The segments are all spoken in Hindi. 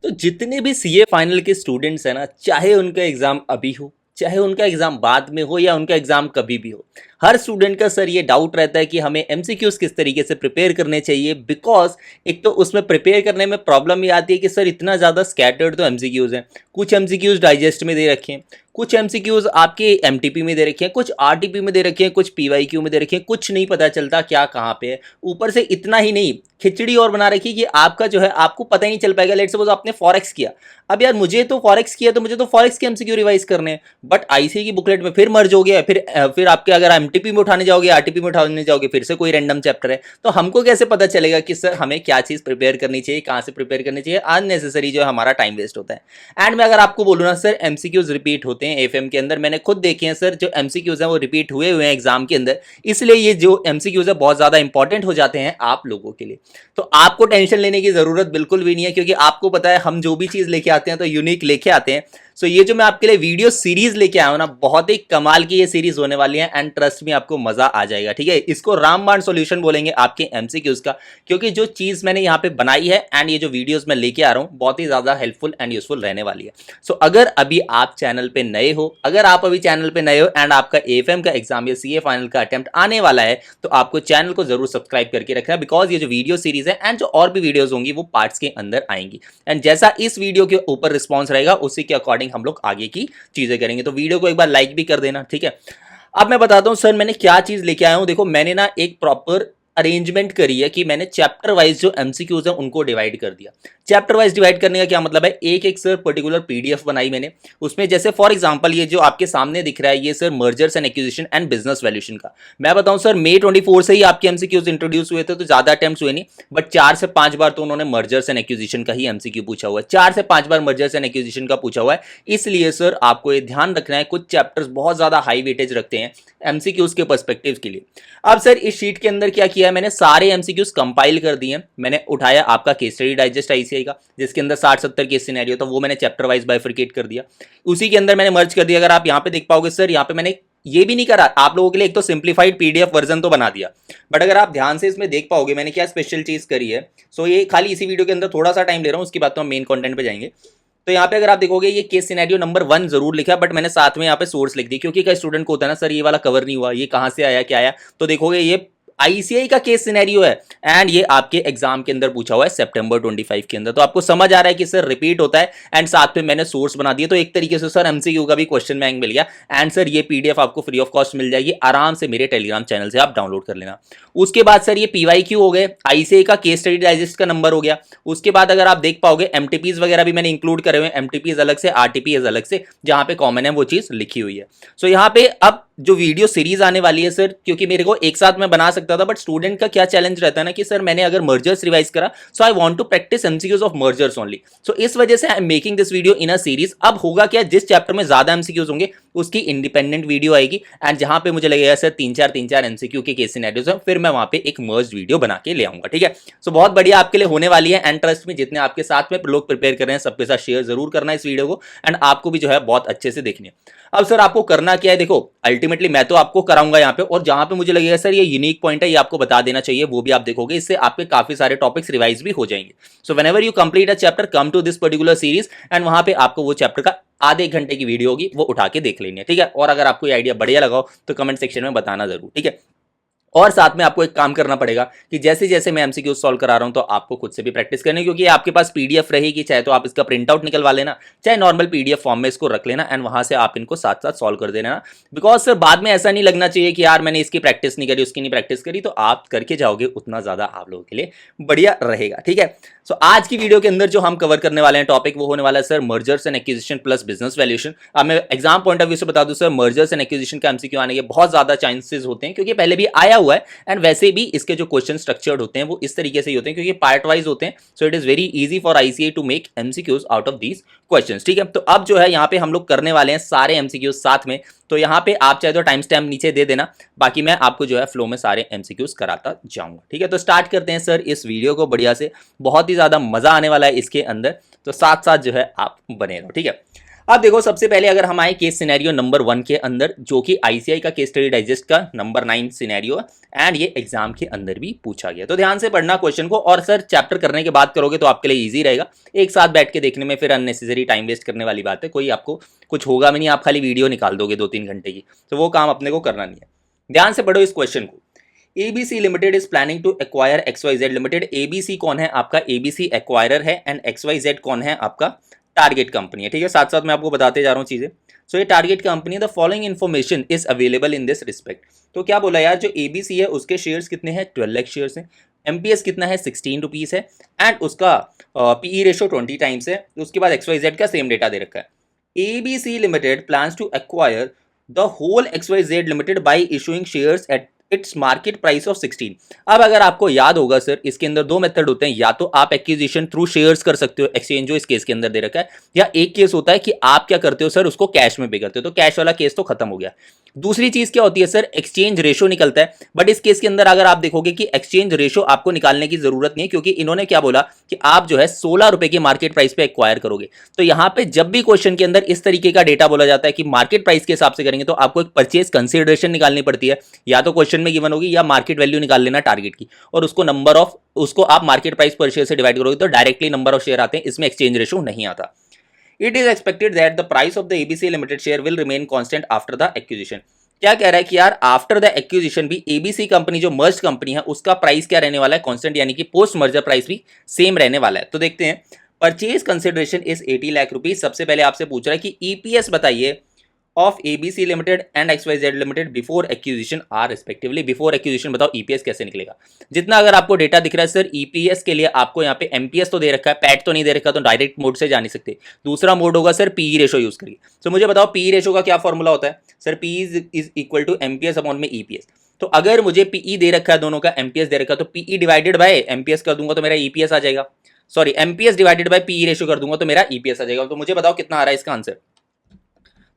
तो जितने भी सीए फाइनल के स्टूडेंट्स हैं ना, चाहे उनका एग्जाम अभी हो, चाहे उनका एग्जाम बाद में हो या उनका एग्जाम कभी भी हो, हर स्टूडेंट का सर ये डाउट रहता है कि हमें एमसीक्यूज किस तरीके से प्रिपेयर करने चाहिए। बिकॉज एक तो उसमें प्रिपेयर करने में प्रॉब्लम ये आती है कि सर इतना ज़्यादा स्कैटर्ड तो एमसीक्यूज हैं। कुछ एमसीक्यूज डाइजेस्ट में दे रखे हैं, कुछ एमसीक्यूज आपके एमटीपी में दे रखे हैं, कुछ आरटीपी में दे रखे हैं, कुछ पीवाईक्यू में दे रखे हैं, कुछ नहीं पता चलता क्या कहाँ पे है। ऊपर से इतना ही नहीं, खिचड़ी और बना रखी कि आपका जो है आपको पता ही नहीं चल पाएगा। लेट्स सपोज आपने फॉरेक्स किया, अब यार मुझे तो फॉरेक्स किया तो मुझे तो फॉरेक्स के एमसीक्यू रिवाइज करने हैं, बट आईसीए की बुकलेट में फिर मर्ज हो गया, फिर आपके अगर एमटीपी में उठाने जाओगे, आरटीपी में उठाने जाओगे, फिर से कोई रैंडम चैप्टर है। तो हमको कैसे पता चलेगा कि सर हमें क्या चीज़ प्रिपेयर करनी चाहिए, कहाँ से प्रिपेयर करनी चाहिए। अननेसेसरी जो है हमारा टाइम वेस्ट होता है। एंड मैं अगर आपको बोलूँ ना सर, एमसीक्यूज रिपीट होते हैं एफएम के अंदर, मैंने खुद देखे हैं सर, जो एमसीक्यूज हैं वो रिपीट हुए हुए हैं एग्जाम के अंदर। इसलिए ये जो एमसीक्यूज है बहुत ज़्यादा इंपॉर्टेंट हो जाते हैं आप लोगों के लिए। तो आपको टेंशन लेने की जरूरत बिल्कुल भी नहीं है, क्योंकि आपको पता है हम जो भी चीज़ लेके आते हैं तो यूनिक लेके आते हैं। सो ये जो मैं आपके लिए वीडियो सीरीज लेके आया हूं ना, बहुत ही कमाल की ये सीरीज होने वाली है। एंड ट्रस्ट में आपको मजा आ जाएगा, ठीक है। इसको रामबाण सॉल्यूशन बोलेंगे आपके एमसीक्यूज का, क्योंकि जो चीज मैंने यहाँ पे बनाई है एंड ये जो वीडियोस मैं लेके आ रहा हूँ बहुत ही ज्यादा हेल्पफुल एंड यूजफुल रहने वाली है। सो अगर अभी आप चैनल पे नए हो, अगर आप अभी चैनल पे नए हो एंड आपका एएफएम का एग्जाम या सीए फाइनल का अटेम्प्ट आने वाला है, तो आपको चैनल को जरूर सब्सक्राइब करके रखना है। बिकॉज ये जो वीडियो सीरीज है एंड जो और भी वीडियोज होंगी वो पार्ट्स के अंदर आएंगी। एंड जैसा इस वीडियो के ऊपर रिस्पॉन्स रहेगा उसी के अकॉर्डिंग हम लोग आगे की चीजें करेंगे। तो वीडियो को एक बार लाइक भी कर देना, ठीक है। अब मैं बताता हूं सर मैंने क्या चीज लेके आया हूं। देखो मैंने ना एक प्रॉपर अरेंजमेंट करी है कि मैंने चैप्टर वाइज जो एमसीक्यूज है उनको डिवाइड कर दिया। चैप्टर वाइज डिवाइड करने का क्या मतलब है, एक एक सर पर्टिकुलर पीडीएफ बनाई मैंने। उसमें जैसे फॉर एग्जांपल ये जो आपके सामने दिख रहा है ये sir mergers and acquisition and business valuation का। मैं बताऊं सर मई 24 से ही आपके एमसीक्यूज इंट्रोड्यूस हुए थे, तो ज्यादा अटेम्प्ट्स हुए नहीं, बट 4 से 5 बार तो उन्होंने मर्जर्स एंड एक्विजिशन का ही एमसीक्यू पूछा हुआ है। 4 से 5 बार मर्जर्स एंड एक्विजिशन का पूछा हुआ है। इसलिए सर आपको ये ध्यान रखना है, कुछ चैप्टर्स बहुत ज्यादा हाई वेटेज रखते हैं एमसीक्यूज के पर्सपेक्टिव के लिए। अब सर इस शीट के अंदर क्या किया है, मैंने सारे एमसीक्यूज कंपाइल कर दिए। मैंने उठाया आपका केस स्टडी डाइजेस्ट आईसीआई का, जिसके अंदर 60-70 केस सिनेरियो था, वो मैंने चैप्टर वाइज बाइफरकेट कर दिया। उसी के अंदर मैंने मर्ज कर दिया। अगर आप यहाँ पे देख पाओगे सर, यहाँ पे मैंने ये भी नहीं करा आप लोगों के लिए, एक तो सिंप्लीफाइड पीडीएफ वर्जन तो बना दिया, बट अगर आप ध्यान से इसमें देख पाओगे मैंने क्या स्पेशल चीज करी है। सो ये खाली इसी वीडियो के अंदर थोड़ा सा टाइम ले रहा हूँ, उसके बाद तो हम मेन कंटेंट पे जाएंगे। तो यहाँ पे अगर आप देखोगे ये केस सिनेरियो नंबर 1 जरूर लिखा, बट मैंने साथ में यहाँ पे सोर्स लिख दी, क्योंकि कई स्टूडेंट को होता है ना सर ये वाला कवर नहीं हुआ, ये कहाँ से आया क्या आया। तो देखोगे ये आईसीआई का केस सिनेरियो है एंड ये आपके एग्जाम के अंदर पूछा हुआ है सितंबर 25 के अंदर। तो आपको समझ आ रहा है कि सर रिपीट होता है एंड साथ में मैंने सोर्स बना दिया। तो एक तरीके से सर एमसीक्यू का भी क्वेश्चन बैंक मिल गया। एंड सर ये पीडीएफ आपको फ्री ऑफ कॉस्ट मिल जाएगी, आराम से मेरे टेलीग्राम चैनल से आप डाउनलोड कर लेना। उसके बाद सर ये पीवाईक्यू हो गए, आईसीआई का केस स्टडी डाइजेस्ट का नंबर हो गया। उसके बाद अगर आप देख पाओगे एमटीपीज वगैरह भी मैंने इंक्लूड करे हुए हैं, एमटीपीज अलग से, आरटीपीज अलग से, जहां पे कॉमन है वो चीज लिखी हुई है। सो यहाँ पे अब जो वीडियो सीरीज आने वाली है सर, क्योंकि मेरे को एक साथ मैं बना सकता था, बट स्टूडेंट का क्या चैलेंज रहता है ना कि सर मैंने अगर मर्जर्स रिवाइज करा, so I want to practice MCQs of mergers only. So इस वजह से I am making this video in a series. अब होगा क्या, जिस चैप्टर में ज्यादा एमसीक्यूज होंगे उसकी इंडिपेंडेंट वीडियो आएगी, एंड जहां पे मुझे लगेगा सर 3-4 एमसीक्यू के केस सिनेरियोज हैं, फिर मैं वहां पे एक मर्ज वीडियो बना के ले आऊंगा, ठीक है। सो बहुत बढ़िया आपके लिए होने वाली है। एंड ट्रस्ट में जितने आपके साथ में लोग प्रिपेयर कर रहे हैं सबके साथ शेयर जरूर करना इस वीडियो को, एंड आपको भी जो है बहुत अच्छे से देखनी है। अब सर आपको करना क्या है, देखो अल्टीमेटली मैं तो आपको कराऊंगा यहाँ पे, और जहां पे मुझे लगेगा सर ये यूनिक पॉइंट है ये आपको बता देना चाहिए, वो भी आप देखोगे, इससे आपके काफी सारे टॉपिक्स रिवाइज भी हो जाएंगे। So whenever you complete a chapter come to this particular series, and वहां पे आपको वो चैप्टर का आधे एक घंटे की वीडियो होगी वो उठा के देख लेनी है, ठीक है। और अगर आपको ये आइडिया बढ़िया लगा हो तो कमेंट सेक्शन में बताना जरूर, ठीक है। और साथ में आपको एक काम करना पड़ेगा कि जैसे जैसे मैं एमसीक्यू सॉल्व करा रहा हूं तो आपको खुद से भी प्रैक्टिस करनी है, क्योंकि आपके पास पीडीएफ रहेगी, चाहे तो आप इसका प्रिंट आउट निकलवा लेना, चाहे नॉर्मल पीडीएफ फॉर्म में इसको रख लेना, एंड वहां से आप इनको साथ साथ सॉल्व कर देना। बिकॉज सर बाद में ऐसा नहीं लगना चाहिए कि यार मैंने इसकी प्रैक्टिस नहीं करी, उसकी नहीं प्रैक्टिस करी। तो आप करके जाओगे उतना ज्यादा आप लोगों के लिए बढ़िया रहेगा, ठीक है। सो आज की वीडियो के अंदर जो हम कवर करने वाले हैं टॉपिक वो होने वाला है sir mergers and acquisition plus business valuation. अब मैं एग्जाम पॉइंट ऑफ व्यू से बता दूं सर, मर्जर्स एंड एक्विजिशन का एमसीक्यू आने के बहुत ज्यादा चांसेस होते हैं, क्योंकि पहले भी आया हुआ है, एंड वैसे भी इसके जो क्वेश्चन स्ट्रक्चर्ड होते हैं वो इस तरीके से ही होते हैं, क्योंकि पार्ट वाइज होते हैं। So it is very easy for ICI to make MCQs out of these questions, ठीक है। तो अब जो है यहाँ पे हम लोग करने वाले हैं सारे एमसीक्यूज साथ में। तो यहाँ पे आप चाहे तो टाइम स्टैम्प नीचे दे देना, बाकी मैं आपको जो है फ्लो में सारे एमसीक्यूज कराता जाऊंगा, ठीक है। तो स्टार्ट करते हैं सर इस वीडियो को बढ़िया से, बहुत ही ज्यादा मजा आने वाला है इसके अंदर, तो साथ साथ जो है आप बने रहो, ठीक है। अब देखो सबसे पहले अगर हम आए केस सिनेरियो नंबर 1 के अंदर, जो कि आईसीआई का केस स्टडी डाइजेस्ट का नंबर 9 सिनेरियो है एंड ये एग्जाम के अंदर भी पूछा गया। तो ध्यान से पढ़ना क्वेश्चन को, और सर चैप्टर करने के बाद करोगे तो आपके लिए इजी रहेगा। एक साथ बैठ के देखने में फिर अननेसेसरी टाइम वेस्ट करने वाली बात है, कोई आपको कुछ होगा भी नहीं, आप खाली वीडियो निकाल दोगे 2-3 घंटे की, तो वो काम अपने को करना नहीं है। ध्यान से पढ़ो इस क्वेश्चन को। ABC limited is planning to acquire XYZ limited. ABC कौन है आपका, एबीसी एक्वायरर है एंड XYZ कौन है आपका टारगेट कंपनी है। ठीक है, साथ साथ मैं आपको बताते जा रहा हूँ चीजें। सो ये target company, the following information is available in this respect. तो क्या बोला यार, जो एबीसी है उसके शेयर्स कितने हैं, 12 लाख शेयर्स हैं, एमपीएस कितना है, 16 रुपीज है एंड उसका पीई रेशो 20 टाइम्स है। उसके बाद XYZ का सेम डेटा दे रखा है। ABC limited plans to acquire the whole XYZ limited by issuing shares at its market price of 16। अब अगर आपको याद होगा सर, इसके अंदर दो मेथड होते हैं, या तो आप एक्विजिशन थ्रू शेयर्स कर सकते हो, एक्सचेंज जो इस केस के अंदर दे रखा है, या एक केस होता है कि आप क्या करते हो सर, उसको कैश में पे करते हो, तो कैश वाला केस तो खत्म हो गया। दूसरी चीज क्या होती है सर, एक्सचेंज रेशो निकलता है। बट इस केस के अंदर अगर आप देखोगे कि एक्सचेंज रेशो आपको निकालने की जरूरत नहीं है, क्योंकि इन्होंने क्या बोला कि आप जो है 16 रुपए की मार्केट प्राइस पे एक्वायर करोगे। तो यहां पे जब भी क्वेश्चन के अंदर इस तरीके का डेटा बोला जाता है कि मार्केट प्राइस के हिसाब से करेंगे, तो आपको एक परचेज कंसिडरेशन निकालनी पड़ती है, या तो क्वेश्चन में गिवन होगी या मार्केट वैल्यू निकाल लेना टारगेट की, और उसको आप मार्केट प्राइस पर शेयर से डिवाइड करोगे तो डायरेक्टली नंबर ऑफ शेयर आते हैं, इसमें एक्सचेंज रेशो नहीं आता। It is expected that the price of the ABC Limited share will remain constant after the acquisition। क्या कह रहा है कि यार आफ्टर द एक्विजिशन भी एबीसी कंपनी जो मर्ज कंपनी है उसका प्राइस क्या रहने वाला है, कांस्टेंट, यानी कि पोस्ट मर्जर प्राइस भी सेम रहने वाला है। तो देखते हैं, purchase consideration is 80 lakh rupees. सबसे पहले आपसे पूछ रहा है कि ईपीएस बताइए of ABC limited and XYZ limited before acquisition are respectively. Before acquisition बताओ ईपीएस कैसे निकलेगा। जितना अगर आपको डेटा दिख रहा है सर, ईपीएस के लिए आपको यहाँ पे एमपीएस तो दे रखा है, पैट तो नहीं दे रखा, तो डायरेक्ट मोड से जा नहीं सकते। दूसरा मोड होगा सर पीई रेशो यूज करिए। तो मुझे बताओ पीई रेशो का क्या फॉर्मूला होता है sir, P is equal to MPS upon में ईपीएस। तो अगर मुझे पीई दे रखा है दोनों का, एमपीएस दे रखा है, तो पीई डिवाइडेड बाय एमपीएस कर दूंगा तो मेरा ईपीएस आ जाएगा। Sorry, MPS divided by PE ratio कर दूंगा तो मेरा ईपीएस आ जाएगा। तो मुझे बताओ कितना आ रहा है इसका आंसर।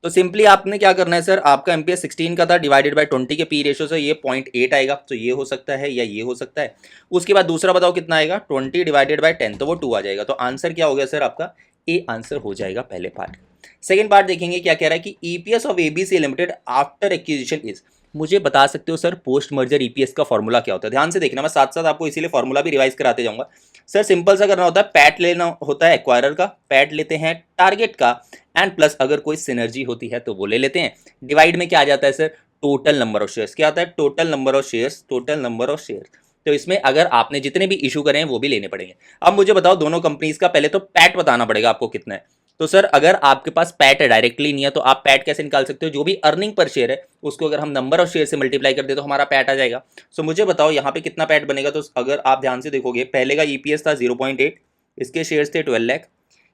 तो सिंपली आपने क्या करना है सर, आपका एमपीएस 16 का था, डिवाइडेड बाय 20 के पी रेशो से ये 0.8 आएगा, तो ये हो सकता है या ये हो सकता है। उसके बाद दूसरा बताओ कितना आएगा, 20 डिवाइडेड बाय 10, तो वो 2 आ जाएगा। तो आंसर क्या हो गया सर आपका, ए आंसर हो जाएगा पहले पार्ट। सेकेंड पार्ट देखेंगे क्या कह रहा है कि EPS of ABC limited after acquisition is. मुझे बता सकते हो सर पोस्ट मर्जर ईपीएस का फॉर्मूला क्या होता है। ध्यान से देखना, मैं साथ साथ आपको इसीलिए फॉर्मूला भी रिवाइज कराते जाऊंगा। सर सिंपल सा करना होता है, पैट लेना होता है एक्वायरर का, पैट लेते हैं टारगेट का, एंड प्लस अगर कोई सिनर्जी होती है तो वो ले लेते हैं। डिवाइड में क्या आ जाता है sir, total number of shares. क्या आता है, total number of shares, total number of shares. तो इसमें अगर आपने जितने भी इशू करे हैं वो भी लेने पड़ेंगे। अब मुझे बताओ दोनों कंपनीज का पहले तो पैट बताना पड़ेगा आपको कितना है। तो सर अगर आपके पास पैट डायरेक्टली नहीं है तो आप पैट कैसे निकाल सकते हो, जो भी अर्निंग पर शेयर है उसको अगर हम नंबर ऑफ शेयर से मल्टीप्लाई कर दे तो हमारा पैट आ जाएगा। सो मुझे बताओ यहाँ पे कितना पैट बनेगा। तो अगर आप ध्यान से देखोगे, पहले का ईपीएस था 0.8, इसके शेयर्स थे 12 लाख,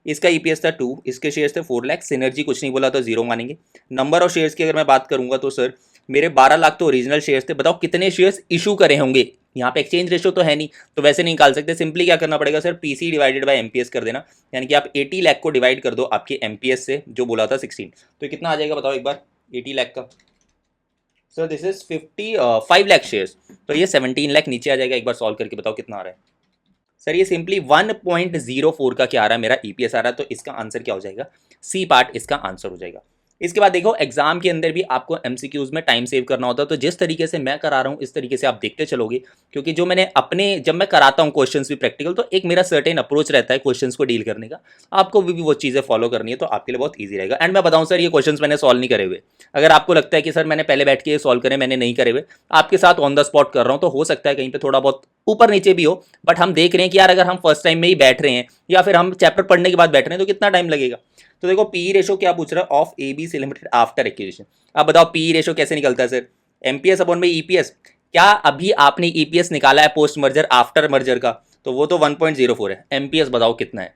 इसका ईपीएस था 2, इसके शेयर्स थे 4 लाख, सिनर्जी कुछ नहीं बोला तो 0 मानेंगे। नंबर ऑफ शेयर्स की अगर मैं बात करूंगा तो सर मेरे 12 लाख तो ओरिजिनल शेयर्स थे। बताओ कितने शेयर्स इशू करे होंगे, यहाँ पे एक्सचेंज रेशो तो है नहीं तो वैसे नहीं निकाल सकते। सिंपली क्या करना पड़ेगा sir, PC divided by MPS कर देना, यानी कि आप 80 लाख को डिवाइड कर दो आपके एमपीएस से जो बोला था 16, तो कितना आ जाएगा बताओ एक बार 80 लाख का। Sir this is 55 lakh shares, तो ये 17 लाख नीचे आ जाएगा। एक बार सॉल्व करके बताओ कितना आ रहा है सर। ये सिंपली 1.04 का क्या आ रहा है, मेरा ईपीएस आ रहा है। तो इसका आंसर क्या हो जाएगा, सी पार्ट इसका आंसर हो जाएगा। इसके बाद देखो एग्जाम के अंदर भी आपको एमसीक्यूज में टाइम सेव करना होता है, तो जिस तरीके से मैं करा रहा हूँ इस तरीके से आप देखते चलोगे, क्योंकि जो मैंने अपने जब मैं कराता हूँ क्वेश्चंस भी प्रैक्टिकल, तो एक मेरा सर्टेन अप्रोच रहता है क्वेश्चंस को डील करने का। आपको भी वो चीज़ें फॉलो करनी है तो आपके लिए बहुत ईजी रहेगा। एंड मैं बताऊँ सर, ये क्वेश्चंस मैंने सॉल्व नहीं करे हुए। अगर आपको लगता है कि सर मैंने पहले बैठ के ये सॉल्व करे, मैंने नहीं करे हुए, आपके साथ ऑन द स्पॉट कर रहा हूँ, तो हो सकता है कहीं पर थोड़ा बहुत ऊपर नीचे भी हो, बट हम देख रहे हैं कि यार अगर हम फर्स्ट टाइम में ही बैठ रहे हैं या फिर हम चैप्टर पढ़ने के बाद बैठ रहे हैं तो कितना टाइम लगेगा। तो देखो पी रेशो क्या पूछ रहा है, of ABC limited after acquisition. अब बताओ पी रेशो कैसे निकलता है सर, एमपीएस अपॉन में ईपीएस। क्या अभी आपने ईपीएस निकाला है पोस्ट मर्जर आफ्टर मर्जर का, तो वो तो 1.04 है। एमपीएस बताओ कितना है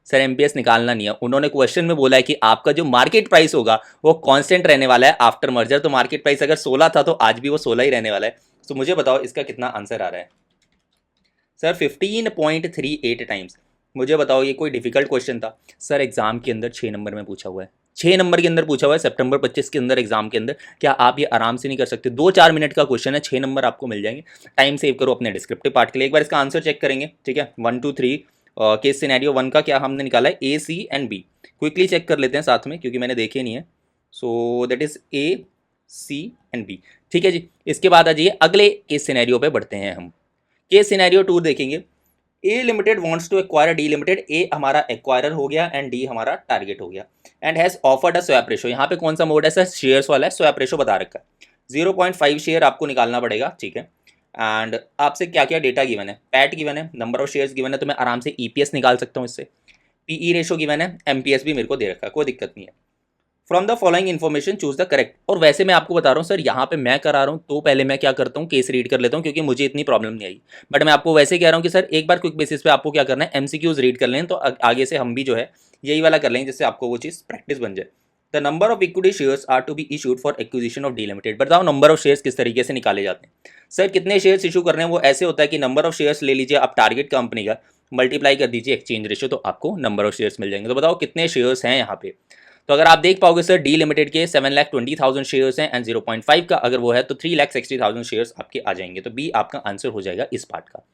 सर, एमपीएस निकालना नहीं है, उन्होंने क्वेश्चन में बोला है कि आपका जो मार्केट प्राइस होगा वो कांस्टेंट रहने वाला है आफ्टर मर्जर। तो मार्केट प्राइस अगर 16 था तो आज भी वो 16 ही रहने वाला है। तो मुझे बताओ इसका कितना आंसर आ रहा है सर, 15.38 टाइम्स। मुझे बताओ ये कोई डिफिकल्ट क्वेश्चन था सर, एग्जाम के अंदर 6 नंबर में पूछा हुआ है, 6 नंबर के अंदर पूछा हुआ है सितंबर 25 के अंदर एग्जाम के अंदर। क्या आप ये आराम से नहीं कर सकते, 2-4 मिनट का क्वेश्चन है, 6 नंबर आपको मिल जाएंगे। टाइम सेव करो अपने डिस्क्रिप्टिव पार्ट के लिए। एक बार इसका आंसर चेक करेंगे, ठीक है। 1 2 3 केस सिनेरियो 1 का क्या हमने निकाला है, ए C and B. Quickly check कर लेते हैं साथ में क्योंकि मैंने देखे नहीं है। So that is A, C and B. ठीक है जी, इसके बाद आ जाइए अगले केस सिनेरियो पे बढ़ते हैं हम। केस सिनेरियो 2 देखेंगे। A limited wants to acquire D limited. A हमारा एक्वायरर हो गया एंड डी हमारा टारगेट हो गया and has offered a swap ratio. यहाँ पे कौन सा मोड है सर? शेयर्स वाला है, स्वैप रेशो बता रखा है 0.5 शेयर आपको निकालना पड़ेगा। ठीक है, एंड आपसे क्या क्या डेटा गिवन है? पैट गिवन है, नंबर ऑफ शेयर्स गिवन है, तो मैं आराम से ईपीएस निकाल सकता हूँ इससे। पीई रेशो गिवन है, एमपीएस भी मेरे को दे रखा है, कोई दिक्कत नहीं है। From the following information choose the correct. और वैसे मैं आपको बता रहा हूँ सर, यहाँ पे मैं करा रहा हूँ तो पहले मैं क्या करता हूँ, केस रीड कर लेता हूँ क्योंकि मुझे इतनी प्रॉब्लम नहीं आई। बट मैं आपको वैसे कह रहा हूँ कि सर एक बार क्विक बेसिस पे आपको क्या करना है, एमसीक्यूज रीड कर लें तो आगे से हम भी जो है यही वाला कर लेंगे जिससे आपको वो चीज़ प्रैक्टिस बन जाए। The number of equity shares are to be issued for acquisition of D limited. बताओ नंबर ऑफ शेयर्स किस तरीके से निकाले जाते हैं सर? कितने शेयर्स इशू करने हैं वो ऐसे होता है कि नंबर ऑफ शेयर्स ले लीजिए आप टारगेट कंपनी का, मल्टीप्लाई कर दीजिए एक्सचेंज रेशियो, तो आपको नंबर ऑफ शेयर्स मिल जाएंगे। तो बताओ कितने शेयर्स हैं यहाँ पे? तो अगर आप देख पाओगे सर, डी लिमिटेड के 7,20,000 शेयर्स हैं एंड 0.5 का अगर वो है तो 3,60,000 शेयर्स आपके आ जाएंगे। तो बी आपका आंसर हो जाएगा इस पार्ट का।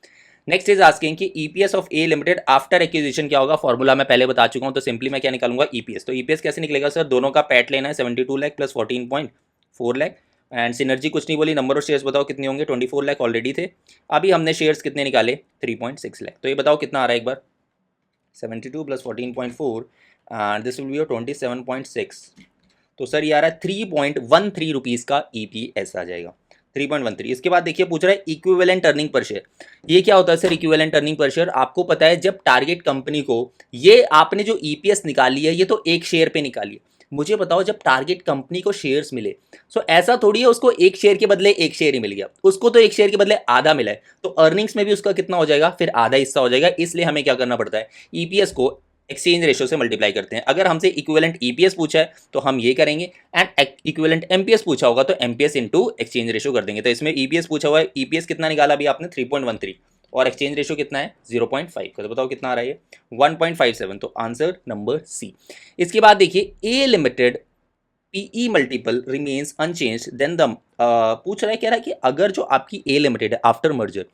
नेक्स्ट इज आस्किंग कि EPS of A limited after acquisition क्या होगा? फॉर्मूला मैं पहले बता चुका हूं, तो सिंपली मैं क्या निकालूंगा? ईपीएस। तो ईपीएस कैसे निकलेगा सर? दोनों का पैट लेना है, 72 lakh plus 14.4 lakh and synergy कुछ नहीं बोली। नंबर ऑफ शेयर्स बताओ कितने होंगे? 24 लाख ऑलरेडी थे। अभी हमने शेयर्स कितने निकाले? 3.6 लाख। तो ये बताओ कितना आ रहा है एक बार? 72 plus 14.4 and this will be 27.6। तो सर ये आ रहा है 3.13 रुपीज़ का ईपीएस आ जाएगा, 3.13। इसके बाद देखिए पूछ रहा है इक्विवेलेंट अर्निंग पर शेयर। ये क्या होता है sir equivalent earning per share? आपको पता है जब टारगेट कंपनी को, ये आपने जो ईपीएस निकाली है ये तो एक शेयर पे निकाली है। मुझे बताओ जब टारगेट कंपनी को शेयर्स मिले, सो ऐसा थोड़ी है उसको एक शेयर के बदले एक शेयर ही मिल गया, उसको तो एक शेयर के बदले आधा मिला है, तो अर्निंग्स में भी उसका कितना हो जाएगा? फिर आधा हिस्सा हो जाएगा। इसलिए हमें क्या करना पड़ता है, ईपीएस को एक्सचेंज रेशियो से मल्टीप्लाई करते हैं। अगर हमसे इक्विवेलेंट ईपीएस पूछा है तो हम ये करेंगे एंड इक्विवेलेंट एमपीएस पूछा होगा तो एमपीएस इनटू एक्सचेंज रेशियो कर देंगे। तो इसमें ईपीएस पूछा हुआ है, ईपीएस कितना निकाला अभी आपने? 3.13 और एक्सचेंज रेशियो कितना है? 0.5 का। तो बताओ कितना आ रहा है? 1.57। तो आंसर नंबर सी। इसके बाद देखिए A limited PE multiple remains unchanged then the पूछ रहा है, कह रहा है कि अगर जो आपकी ए लिमिटेड है आफ्टर मर्जर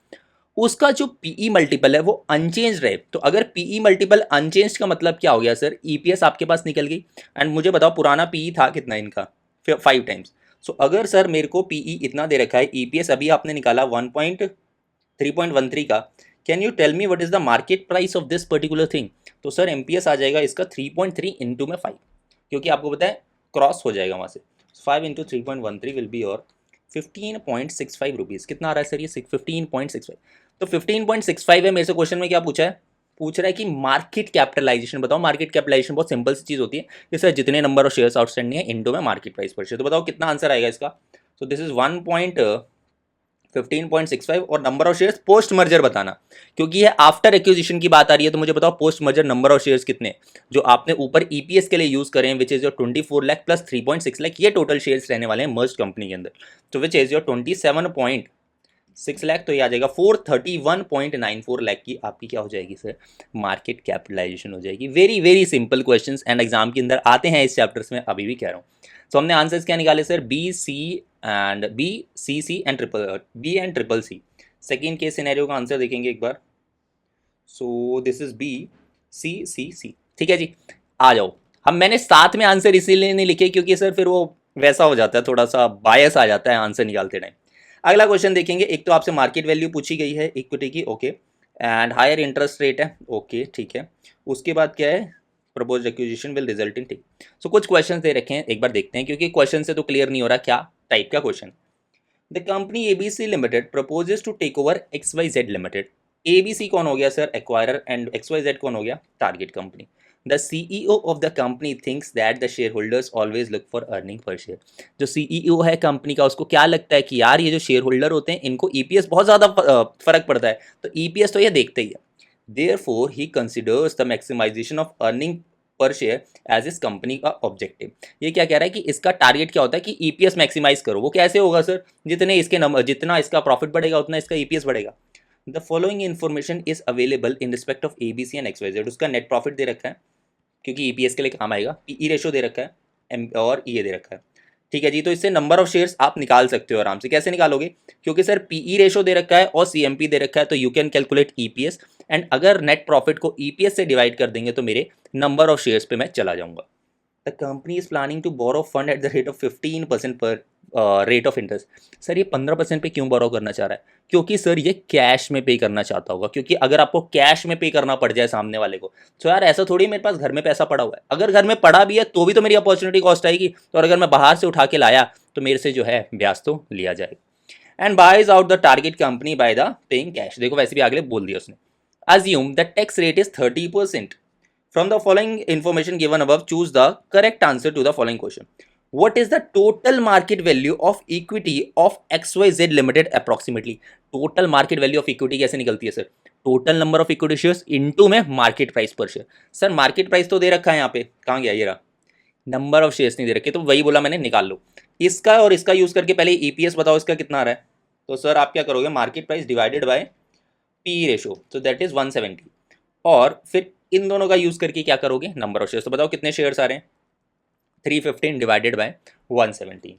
उसका जो पीई मल्टीपल है वो अनचेंज रहे, तो अगर पीई मल्टीपल अनचेंज का मतलब क्या हो गया सर? ईपीएस आपके पास निकल गई एंड मुझे बताओ पुराना पीई था कितना इनका? 5 टाइम्स। सो अगर सर मेरे को पीई इतना दे रखा है, ईपीएस अभी आपने निकाला 3.13 का, can you tell me what is the market price of this particular thing? तो सर एमपीएस आ जाएगा इसका 3.3 इंटू में 5, क्योंकि आपको पता है क्रॉस हो जाएगा वहाँ से। 5 इंटू 3.13 विल बी और 15.65 रुपीज़। कितना आ रहा है सर ये? 15.65। तो 15.65 है। मेरे से क्वेश्चन में क्या पूछा है? पूछ रहा है कि मार्केट कैपिटलाइजेशन बताओ। मार्केट कैपिटलाइजेशन बहुत सिंपल सी चीज़ होती है कि सर जितने नंबर ऑफ शेयर्स आउटस्टैंडिंग है इनटू में मार्केट प्राइस पर शेयर। तो बताओ कितना आंसर आएगा इसका? सो दिस इज 15.65 और number of shares post merger बताना, क्योंकि ये आफ्टर एक्विजिशन की बात आ रही है। तो मुझे बताओ post merger number of shares कितने जो आपने ऊपर ईपीएस के लिए यूज करें, विच is your 24 lakh plus 3.6 lakh, ये टोटल शेयर्स रहने वाले हैं मर्ज कंपनी के अंदर। तो विच इज योर 27.6 लाख। तो ये आ जाएगा 431.94 लाख की आपकी क्या हो जाएगी सर? मार्केट कैपिटलाइजेशन हो जाएगी। Very very simple questions and exam के अंदर आते हैं इस चैप्टर्स में, अभी भी कह रहा हूँ। तो हमने आंसर्स क्या निकाले sir? B C and B C C and triple C. Second case scenario का आंसर देखेंगे एक बार। So this is B C C C. ठीक है जी, आ जाओ। हम मैंने साथ में आंसर इसीलिए नहीं लिखे क्योंकि सर फिर वो वैसा हो जाता है, थोड़ा सा बायस आ जाता है आंसर निकालते टाइम। अगला क्वेश्चन देखेंगे। एक तो आपसे मार्केट वैल्यू पूछी गई है इक्विटी की, okay, and higher interest rate है, ओके ठीक है। उसके बाद क्या है? Propose acquisition will result in, ठीक। सो कुछ क्वेश्चन दे रखे हैं, एक बार देखते हैं क्योंकि क्वेश्चन से तो क्लियर नहीं हो रहा क्या टाइप का question. The company ABC limited proposes to take over XYZ limited. ABC कौन हो गया सर? एक्वायरर, एंड XYZ कौन हो गया? Target company. The CEO of the company thinks that the share holders always look for earning per share. जो CEO है कंपनी का, उसको क्या लगता है कि यार ये जो शेयर होल्डर होते हैं इनको EPS बहुत ज़्यादा फर्क पड़ता है, तो EPS तो ये देखते ही है। Therefore, he considers the maximization of earning per share as इस कंपनी का ऑब्जेक्टिव। ये क्या कह रहा है कि इसका टारगेट क्या होता है कि EPS मैक्सिमाइज करो। वो कैसे होगा सर? जितने इसके नंबर, जितना इसका प्रॉफिट बढ़ेगा उतना इसका EPS बढ़ेगा। The following information is available in respect of ABC and XYZ। उसका नेट प्रॉफिट दे रखा है क्योंकि EPS के लिए काम आएगा, PE रेशो दे रखा है और ये दे रखा है। ठीक है जी, तो इससे नंबर ऑफ शेयर्स आप निकाल सकते हो आराम से। कैसे निकालोगे? क्योंकि सर PE रेशो दे रखा है और CMP दे रखा है, तो you can calculate EPS and अगर नेट प्रॉफिट को ईपीएस से डिवाइड कर देंगे तो मेरे नंबर ऑफ शेयर्स पे मैं चला जाऊंगा। The company is planning to borrow fund at the rate of 15% पर रेट ऑफ इंटरेस्ट। सर ये 15% पे क्यों बोरो करना चाह रहा है? क्योंकि सर ये कैश में पे करना चाहता होगा, क्योंकि अगर आपको कैश में पे करना पड़ जाए सामने वाले को, तो यार ऐसा थोड़ी मेरे पास घर में पैसा पड़ा हुआ है, अगर घर में पड़ा भी है तो भी तो मेरी अपॉर्चुनिटी कॉस्ट आएगी, तो अगर मैं बाहर से उठा के लाया तो मेरे से जो है ब्याज तो लिया जाएगा। And buys out the target company by the paying cash. देखो वैसे भी आगे बोल दिया उसने। Assume the tax rate is 30%। From the following information given above, choose the correct answer to the following question. What is the total market value of equity of XYZ Limited approximately? Total market value of equity कैसे निकलती है sir? Total number of equity shares into में market price per share। Sir market price तो दे रखा है यहाँ पे, कहाँ गया ये रहा, नंबर ऑफ शेयर्स नहीं दे रखे, तो वही बोला मैंने निकाल लो। इसका और इसका यूज करके पहले ईपीएस बताओ इसका कितना आ रहा है। तो सर आप क्या करोगे, market price divided by P ratio, तो दैट इज 170, और फिर इन दोनों का यूज करके क्या करोगे, नंबर ऑफ शेयर्स। तो बताओ कितने शेयर्स आ रहे हैं, 315 डिवाइडेड बाय 170।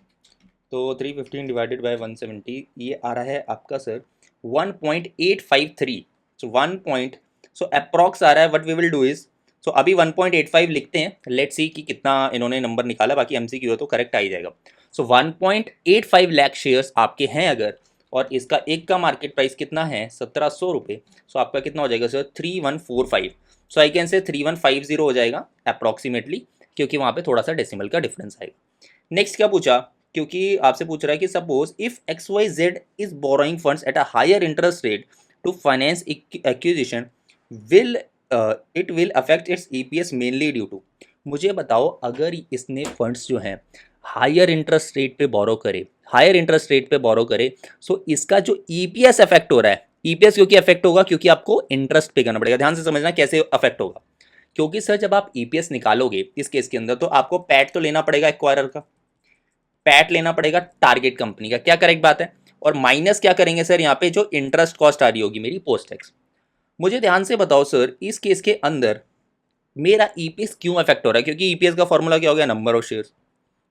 तो 315 डिवाइडेड बाय 170 ये आ रहा है आपका sir 1.853। So 1 point, so approx आ रहा है। What we will do is, so अभी 1.85 लिखते हैं, लेट्स सी कि कितना इन्होंने नंबर निकाला, बाकी एमसीक्यू है तो करेक्ट आ ही जाएगा। सो 1.85 लाख शेयर्स आपके हैं अगर, और इसका एक का मार्केट प्राइस कितना है 1700 रुपये, सो आपका कितना हो जाएगा sir 3145। So I can say 3150 हो जाएगा अप्रॉक्सीमेटली, क्योंकि वहाँ पे थोड़ा सा डेसिमल का डिफरेंस आएगा। नेक्स्ट क्या पूछा, क्योंकि आपसे पूछ रहा है कि suppose if X Y Z is borrowing funds at a higher interest rate to finance acquisition, will it will affect its EPS mainly due to. मुझे बताओ अगर इसने फंड्स जो हैं हायर इंटरेस्ट रेट पे बोरो करे, हायर इंटरेस्ट रेट पे बोरो करे, सो इसका जो ईपीएस इफेक्ट हो रहा है, ईपीएस क्योंकि इफेक्ट होगा क्योंकि आपको इंटरेस्ट पे करना पड़ेगा। ध्यान से समझना कैसे अफेक्ट होगा, क्योंकि सर जब आप ईपीएस निकालोगे इस केस के अंदर तो आपको पैट तो लेना पड़ेगा एक्वायरर का, पैट लेना पड़ेगा टारगेट कंपनी का, क्या करेक्ट बात है, और माइनस क्या करेंगे सर यहाँ पे जो इंटरेस्ट कॉस्ट आ रही होगी मेरी पोस्ट टैक्स। मुझे ध्यान से बताओ सर इस केस के अंदर मेरा ईपीएस क्यों इफेक्ट हो रहा है, क्योंकि ईपीएस का फॉर्मूला क्या हो गया, नंबर ऑफ शेयर्स,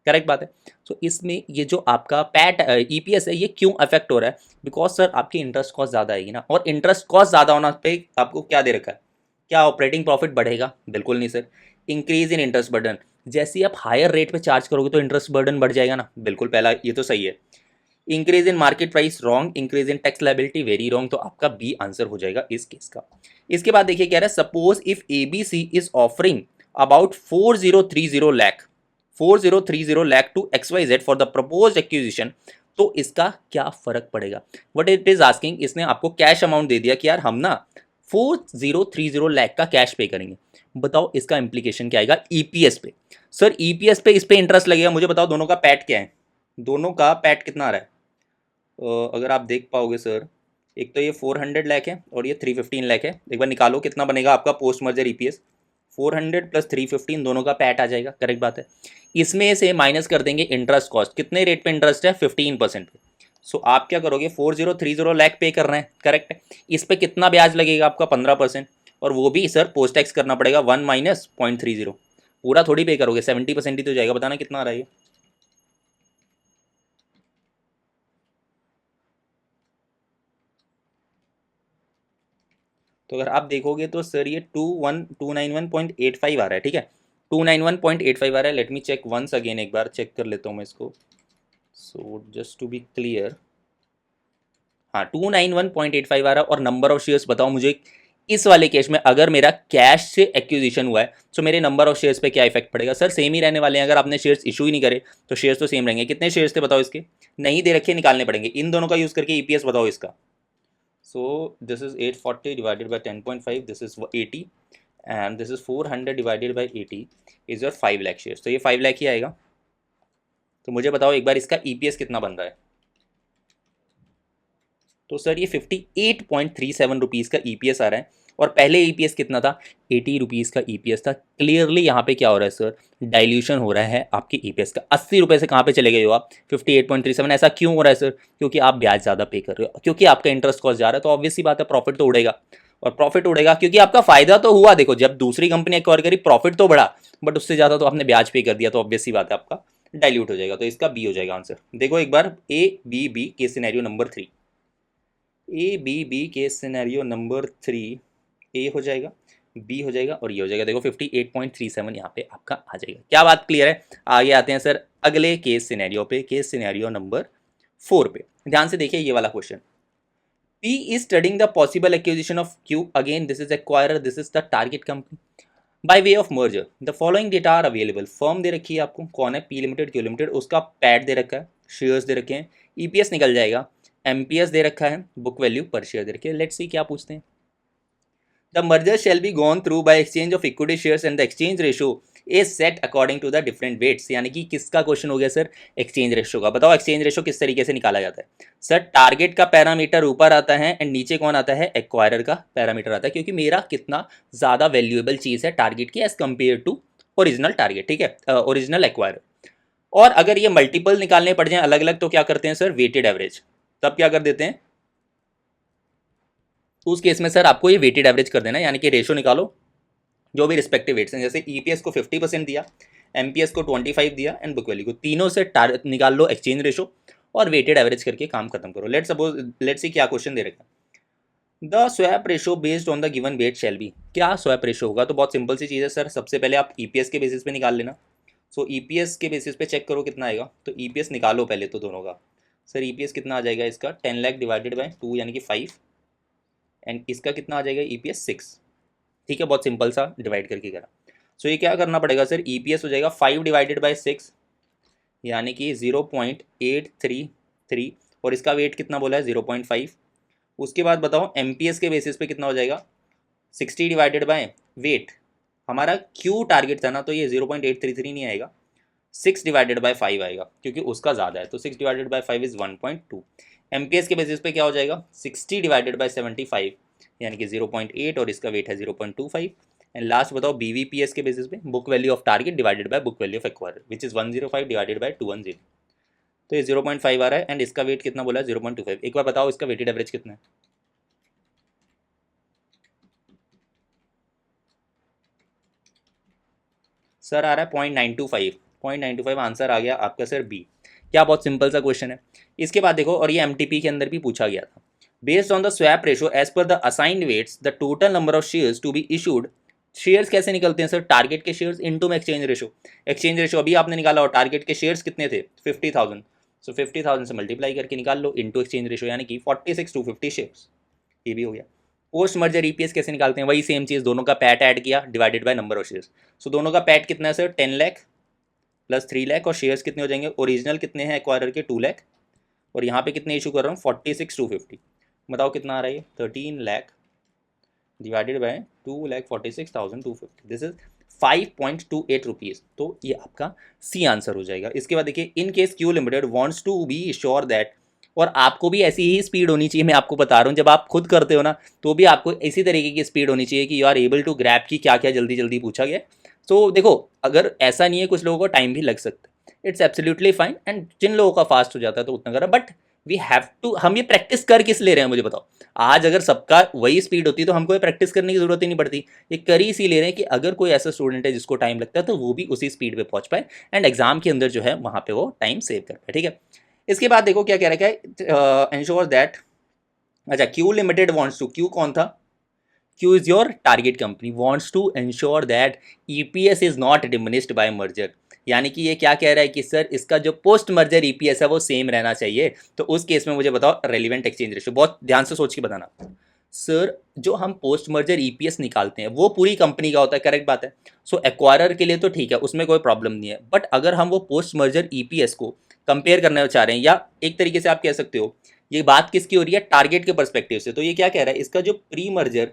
करेक्ट बात है। सो इसमें ये जो आपका पैट ईपीएस है ये क्यों अफेक्ट हो रहा है, बिकॉज सर आपकी इंटरेस्ट कॉस्ट ज़्यादा आएगी ना, और इंटरेस्ट कॉस्ट ज़्यादा होना पे आपको क्या दे रखा है, क्या ऑपरेटिंग प्रॉफिट बढ़ेगा, बिल्कुल नहीं sir. Increase in interest burden, जैसे ही आप हायर रेट पे चार्ज करोगे तो इंटरेस्ट बर्डन बढ़ जाएगा ना, बिल्कुल पहला ये तो सही है। Increase in market price wrong, increase in tax liability very wrong, तो आपका बी आंसर हो जाएगा इस केस का। इसके बाद देखिए क्या रहा है, suppose if ABC is offering about 4030 lakh to XYZ for the proposed acquisition, तो इसका क्या फर्क पड़ेगा। व्हाट इट इज आस्किंग, इसने आपको कैश अमाउंट दे दिया कि यार हम ना 4030 लाख का कैश पे करेंगे, बताओ इसका इंप्लीकेशन क्या आएगा ईपीएस पे। सर ईपीएस पे इस पे इंटरेस्ट लगेगा, मुझे बताओ दोनों का पैट क्या है, दोनों का पैट कितना आ रहा है। अगर आप देख पाओगे सर, एक तो ये 400 लाख है और ये 315 लाख है, एक बार निकालो कितना बनेगा आपका पोस्ट मर्जर ईपीएस, 400 प्लस 315 दोनों का पैट आ जाएगा, करेक्ट बात है। इसमें से माइनस कर देंगे इंटरेस्ट कॉस्ट, कितने रेट पे इंटरेस्ट है 15% पे। सो आप क्या करोगे, 4030 लाख पे कर रहे हैं, करेक्ट है। इस पे कितना ब्याज लगेगा आपका 15%, और वो भी सर पोस्ट टैक्स करना पड़ेगा 1 माइनस 0.30, पूरा थोड़ी पे करोगे, 70% ही तो जाएगा, बताना कितना आ रहा है। तो अगर आप देखोगे तो सर ये 291.85 आ रहा है, ठीक है, 291.85 आ रहा है। Let me check once again, एक बार चेक कर लेता हूँ मैं इसको, so just to be clear, हाँ 291.85 आ रहा है। और नंबर ऑफ शेयर्स बताओ मुझे, इस वाले केस में अगर मेरा कैश से एक्विजिशन हुआ है तो मेरे नंबर ऑफ शेयर्स पे क्या इफेक्ट पड़ेगा, सर सेम ही रहने वाले हैं। अगर आपने शेयर्स इशू ही नहीं करे तो शेयर्स तो सेम रहेंगे। कितने शेयर्स थे बताओ इसके, नहीं दे रखे, निकालने पड़ेंगे। इन दोनों का यूज़ करके ईपीएस बताओ इसका। So this is 840 divided by 10.5, this is 80, and this is 400 divided by 80 is your 5 lakh shares, तो ये 5 लाख ही आएगा। तो मुझे बताओ एक बार इसका ईपीएस कितना बन रहा है। तो सर ये 58.37 रुपीज़ का ईपीएस आ रहा है, और पहले ईपीएस कितना था, 80 रुपीज़ का ईपीएस था। क्लियरली यहाँ पे क्या हो रहा है सर, डाइल्यूशन हो रहा है आपके ईपीएस का। 80 रुपये से कहाँ पे चले गए हो आप 58.37, ऐसा क्यों हो रहा है सर, क्योंकि आप ब्याज ज़्यादा पे कर रहे हो, क्योंकि आपका इंटरेस्ट कॉस्ट जा रहा है, तो ऑब्वियस सी बात है प्रॉफिट तो उड़ेगा। और प्रॉफिट उड़ेगा क्योंकि आपका फायदा तो हुआ, देखो जब दूसरी कंपनी एक्वायर करी प्रॉफिट तो बढ़ा, बट उससे ज़्यादा तो आपने ब्याज पे कर दिया, तो ऑब्वियस सी बात है आपका डाइल्यूट हो जाएगा। तो इसका बी हो जाएगा आंसर। देखो एक बार ए बी के सिनेरियो नंबर 3, ए बी के सिनेरियो नंबर 3, ए हो जाएगा, बी हो जाएगा और ये हो जाएगा। देखो 58.37 यहाँ पे आपका आ जाएगा। क्या बात क्लियर है? आगे आते हैं सर अगले केस सिनेरियो पे, केस सिनेरियो नंबर 4 पे। ध्यान से देखिए ये वाला question. P is studying the possible acquisition of Q. Again, this is acquirer, this is the target company. By way of merger, the following data are available. Firm दे रखी है आपको, कौन है? P लिमिटेड, Q लिमिटेड, उसका पैट दे रखा है, शेयर्स दे रखे हैं, EPS निकल जाएगा, MPS दे रखा है, बुक वैल्यू पर शेयर दे रखी है। लेट्स सी क्या पूछते हैं। The merger shall be gone through by exchange of equity shares and the exchange ratio is set according to the different weights। यानी कि किसका क्वेश्चन हो गया सर? एक्सचेंज रेशो का। बताओ एक्सचेंज रेशो किस तरीके से निकाला जाता है? सर टारगेट का पैरामीटर ऊपर आता है एंड नीचे कौन आता है? एक्वायरर का पैरामीटर आता है, क्योंकि मेरा कितना ज़्यादा वैल्यूएबल चीज़ है टारगेट की as compare to original target, ठीक है, ओरिजिनल एक्वायरर। और अगर ये मल्टीपल निकालने पड़ जाए अलग अलग तो क्या करते हैं सर? Weighted average. तब क्या कर देते हैं? उस केस में सर आपको ये वेटेड एवरेज कर देना, यानी कि रेशो निकालो जो भी रिस्पेक्टिव वेट्स हैं। जैसे ईपीएस को 50% दिया, एमपीएस को 25 दिया एंड बुक वैल्यू को, तीनों से निकाल लो एक्सचेंज रेशो और वेटेड एवरेज करके काम खत्म करो। लेट्स सी क्या क्वेश्चन दे रखा है। The swap ratio based on the given weight shall be. क्या स्वैप रेशो होगा? तो बहुत सिंपल सी चीज़ है सर। सबसे पहले आप ईपीएस के बेसिस पे निकाल लेना। सो ईपीएस के बेसिस पे चेक करो कितना आएगा। तो ईपीएस निकालो पहले तो दोनों का। सर ईपीएस कितना आ जाएगा इसका? 10 लाख डिवाइडेड बाय 2 यानी कि 5 एंड इसका कितना आ जाएगा? ईपीएस 6। ठीक है, बहुत सिंपल सा डिवाइड करके करा। सो ये क्या करना पड़ेगा सर? ईपीएस हो जाएगा 5 डिवाइडेड बाय 6 यानी कि 0.833 और इसका वेट कितना बोला है? 0.5। उसके बाद बताओ एमपीएस के बेसिस पे कितना हो जाएगा? 60 डिवाइडेड बाय वेट, हमारा क्यू टारगेट था ना, तो ये 0.833 नहीं आएगा, 6 डिवाइडेड बाय 5 आएगा क्योंकि उसका ज़्यादा है। तो 6 डिवाइडेड बाय 5 इज़ 1.2। एमपीएस के बेसिस पे क्या हो जाएगा? 60 डिवाइडेड बाय 75 यानी कि 0.8 और इसका वेट है 0.25। एंड लास्ट बताओ बीवीपीएस के बेसिस पे book value of target divided by book value of acquirer which is 105 divided by 210। तो ये 0.5 आ रहा है एंड इसका वेट कितना बोला है? 0.25। एक बार बताओ इसका वेटेड एवरेज कितना है? सर आ रहा है 0.925। 0.925 आंसर आ गया आपका सर बी। क्या बहुत सिंपल सा क्वेश्चन है। इसके बाद देखो, और ये एमटीपी के अंदर भी पूछा गया था। Based on the swap ratio as per the assigned weights the total number of shares to be issued. Shares कैसे निकलते हैं सर? टारगेट के शेयर्स इनटू में एक्सचेंज रेशो। एक्सचेंज रेशो अभी आपने निकाला और टारगेट के शेयर्स कितने थे? 50,000। सो 50,000 से मल्टीप्लाई करके निकाल लो इनटू एक्सचेंज रेशो यानी कि 46,250 शेयर्स। ये भी हो गया। पोस्ट मर्जर ईपीएस कैसे निकालते हैं? वही सेम चीज़, दोनों का पैट ऐड किया divided by number of shares. So दोनों का पैट कितना है सर? 10 लाख प्लस 3 लाख और शेयर्स कितने हो जाएंगे? ओरिजिनल कितने हैं एक्वायरर के? 2 लाख और यहाँ पे कितने इशू कर रहा हूँ? 46,250। बताओ कितना आ रहा है? 13 lakh divided by 2,46,250। This is 5.28 rupees. तो ये आपका सी आंसर हो जाएगा। इसके बाद देखिए, in case Q limited wants to be sure that, और आपको भी ऐसी ही स्पीड होनी चाहिए। मैं आपको बता रहा हूँ, जब आप खुद करते हो ना तो भी आपको इसी तरीके की स्पीड होनी चाहिए कि you are able to grab की क्या क्या जल्दी जल्दी पूछा गया। तो देखो, अगर ऐसा नहीं है, कुछ लोगों को टाइम भी लग सकता है, इट्स एब्सोल्युटली फाइन। एंड जिन लोगों का फास्ट हो जाता है तो उतना करा, बट वी हैव टू। हम ये प्रैक्टिस कर किस ले रहे हैं मुझे बताओ? आज अगर सबका वही स्पीड होती तो हमको ये प्रैक्टिस करने की जरूरत ही नहीं पड़ती। ये कर ही इसी ले रहे हैं कि अगर कोई ऐसा स्टूडेंट है जिसको टाइम लगता है तो वो भी उसी स्पीड पे पहुंच पाए एंड एग्जाम के अंदर जो है वहाँ पे वो टाइम सेव कर पाए। ठीक है, इसके बाद देखो क्या कह रखा है, इंश्योर दैट। अच्छा, Q limited wants to, Q कौन था? Q is your target company, wants to ensure that EPS is not diminished by merger. यानी कि ये क्या कह रहा है कि सर इसका जो पोस्ट मर्जर ईपीएस है वो सेम रहना चाहिए। तो उस केस में मुझे बताओ रेलिवेंट एक्सचेंज रेशियो, बहुत ध्यान से सोच के बताना। सर जो हम पोस्ट मर्जर ईपीएस निकालते हैं वो पूरी कंपनी का होता है, करेक्ट बात है। सो एक्वायरर के लिए तो ठीक है, उसमें कोई प्रॉब्लम नहीं है। बट अगर हम वो पोस्ट मर्जर ईपीएस को कंपेयर करना चाह रहे हैं, या एक तरीके से आप कह सकते हो ये बात किसकी हो रही है? टारगेट के परस्पेक्टिव से। तो ये क्या कह रहा है, इसका जो प्री मर्जर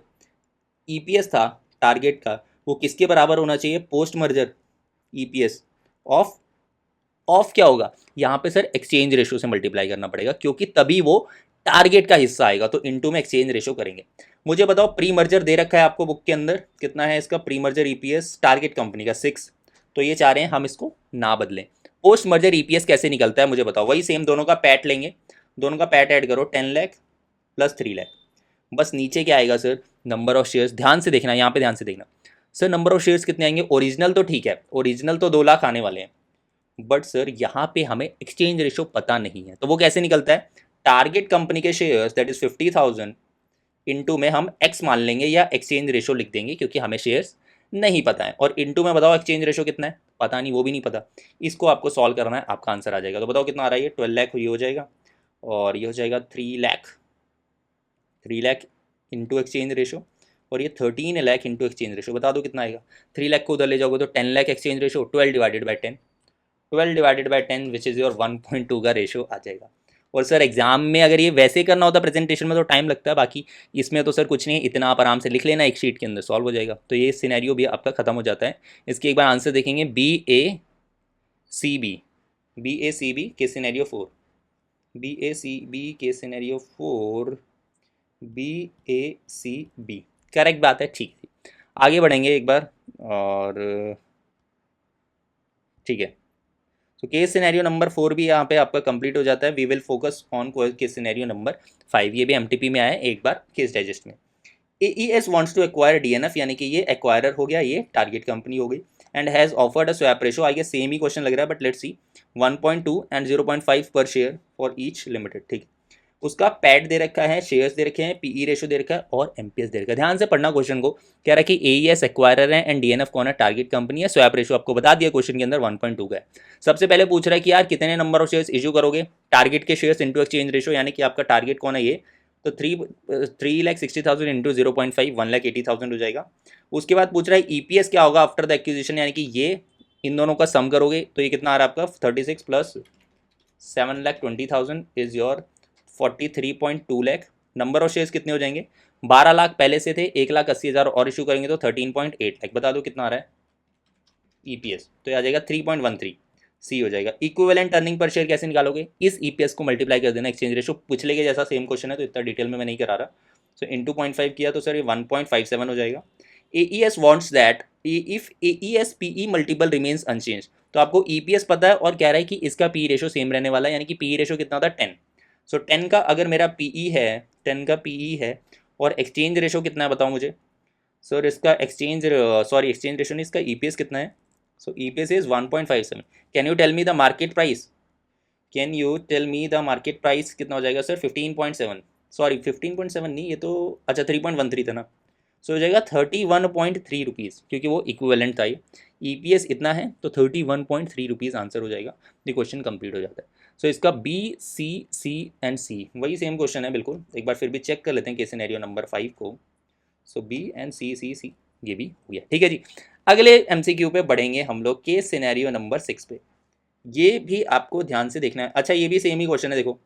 ईपीएस था टारगेट का, वो किसके बराबर होना चाहिए? Post merger EPS of of क्या होगा यहाँ पे सर? एक्सचेंज रेशियो से मल्टीप्लाई करना पड़ेगा, क्योंकि तभी वो टारगेट का हिस्सा आएगा। तो इनटू में एक्सचेंज रेशियो करेंगे। मुझे बताओ प्री मर्जर दे रखा है आपको बुक के अंदर, कितना है इसका pre merger EPS target company का? 6। तो ये चाह रहे हैं हम इसको ना बदलें। पोस्ट मर्जर ईपीएस कैसे निकलता है मुझे बताओ? वही सेम, दोनों का पैट लेंगे, दोनों का पैट ऐड करो, 10 लाख प्लस 3 लाख। बस नीचे क्या आएगा सर? Number of shares. ध्यान से देखना, यहाँ पे ध्यान से देखना सर, नंबर ऑफ शेयर्स कितने आएंगे? ओरिजिनल तो ठीक है, ओरिजिनल तो 2 लाख आने वाले हैं, बट सर यहाँ पे हमें एक्सचेंज रेशो पता नहीं है। तो वो कैसे निकलता है? टारगेट कंपनी के शेयर्स दैट इज 50,000 इनटू में हम एक्स मान लेंगे या एक्सचेंज रेशो लिख देंगे क्योंकि हमें शेयर्स नहीं पता है, और इनटू में बताओ एक्सचेंज रेशो कितना है, पता नहीं, वो भी नहीं पता। इसको आपको सॉल्व करना है, आपका आंसर आ जाएगा। तो बताओ कितना आ रहा है, ये 12 लाख ये हो जाएगा, और ये हो जाएगा 3 lakh, 3 lakh into exchange ratio, और ये 13 लाख इंटू एक्सचेंज रेशो, बता दो कितना आएगा। 3 लाख को उधर ले जाओगे तो 10 lakh exchange ratio, 12 divided by 10, 12 divided by 10 which is your 1.2 का रेशो आ जाएगा। और सर एग्जाम में अगर ये वैसे करना होता प्रेजेंटेशन में तो टाइम लगता है, बाकी इसमें तो सर कुछ नहीं, इतना आप आराम से लिख लेना, एक शीट के अंदर सॉल्व हो जाएगा। तो ये सिनेरियो भी आपका खत्म हो जाता है। इसके एक बार आंसर देखेंगे, बी ए सी बी के सिनेरियो 4, BACB के सिनेरियो 4, BACB करेक्ट बात है, ठीक है। आगे बढ़ेंगे एक बार, और ठीक है, तो केस सिनेरियो नंबर 4 भी यहाँ पे आपका कंप्लीट हो जाता है। We will focus on case scenario number 5, ये भी एमटीपी में आया है एक बार केस डाइजेस्ट में। AES wants to acquire DNF, यानी कि ये एक्वायरर हो गया, ये टारगेट कंपनी हो गई, and has offered a swap ratio, I guess same ही क्वेश्चन लग रहा है बट लेट्स सी, 1.2 एंड 0.5 पर शेयर फॉर ईच लिमिटेड, ठीक। उसका पैड दे रखा है, शेयर्स दे रखे हैं, पीई रेशो दे रखा है और एमपीएस दे रखा है। ध्यान से पढ़ना क्वेश्चन को, कह रहा है कि एईएस एक्वायरर है एंड डीएनएफ कौन है, टारगेट कंपनी है। स्वैप रेशो आपको बता दिया क्वेश्चन के अंदर 1.2 का है। सबसे पहले पूछ रहा है कि यार कितने नंबर ऑफ शेयर्स इशू करोगे, टारगेट के शेयर्स इंटू एक्सचेंज रेशो, यानी कि आपका टारगेट कौन है ये, तो 3,60,000 इंटू 0.5, 1,80,000 हो जाएगा। उसके बाद पूछ रहा है ईपीएस क्या होगा आफ्टर द एक्विजिशन, यानी कि ये इन दोनों का सम करोगे तो ये कितना आ रहा है आपका 36 plus 7,20,000 is your 43.2 lakh. Number of shares कितने हो जाएंगे, 12 लाख पहले से थे, 1,80,000 और इशू करेंगे तो 13.8 लाख। बता दो कितना आ रहा है ईपीएस, तो ये आ जाएगा 3.13, सी हो जाएगा। इक्विवेलेंट अर्निंग पर शेयर कैसे निकालोगे, इस ईपीएस को मल्टीप्लाई कर देना एक्सचेंज रेशो, पिछले के जैसा सेम क्वेश्चन है तो इतना डिटेल में मैं नहीं करा रहा। सो इंटू 0.5 किया तो सर ये 1.57 हो जाएगा। AES wants that if AES PE multiple remains unchange, तो आपको ईपीएस पता है और कह रहा है कि इसका पी रेशो सेम रहने वाला है, यानी कि पी रेशो कितना था 10। सो 10 का अगर मेरा पीई है, 10 का पीई है और एक्सचेंज रेशो कितना है बताओ मुझे सर, इसका एक्सचेंज रेशो नहीं, इसका ईपीएस कितना है, so EPS is 1.57। Can you tell me the market price, can you tell me the market price कितना हो जाएगा सर 15.7, सॉरी 15.7 नहीं, ये तो अच्छा 3.13 था ना, सो हो जाएगा 31.3 रुपीज़, क्योंकि वो इक्विवेलेंट था। ये ईपीएस इतना है तो 31.3 रुपीज़ आंसर हो जाएगा। ये क्वेश्चन कंप्लीट हो जाता है। सो इसका B, C एंड C वही सेम क्वेश्चन है बिल्कुल, एक बार फिर भी चेक कर लेते हैं केस सिनेरियो नंबर 5 को। सो B एंड C ये भी हो गया, ठीक है जी। अगले MCQ पे बढ़ेंगे हम लोग, केस सिनेरियो नंबर 6 पे। ये भी आपको ध्यान से देखना है। अच्छा ये भी सेम ही क्वेश्चन है, देखो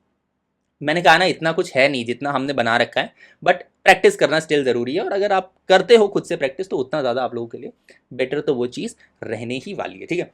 मैंने कहा ना इतना कुछ है नहीं जितना हमने बना रखा है, बट प्रैक्टिस करना स्टिल ज़रूरी है, और अगर आप करते हो खुद से प्रैक्टिस तो उतना ज़्यादा आप लोगों के लिए बेटर तो वो चीज़ रहने ही वाली है, ठीक है।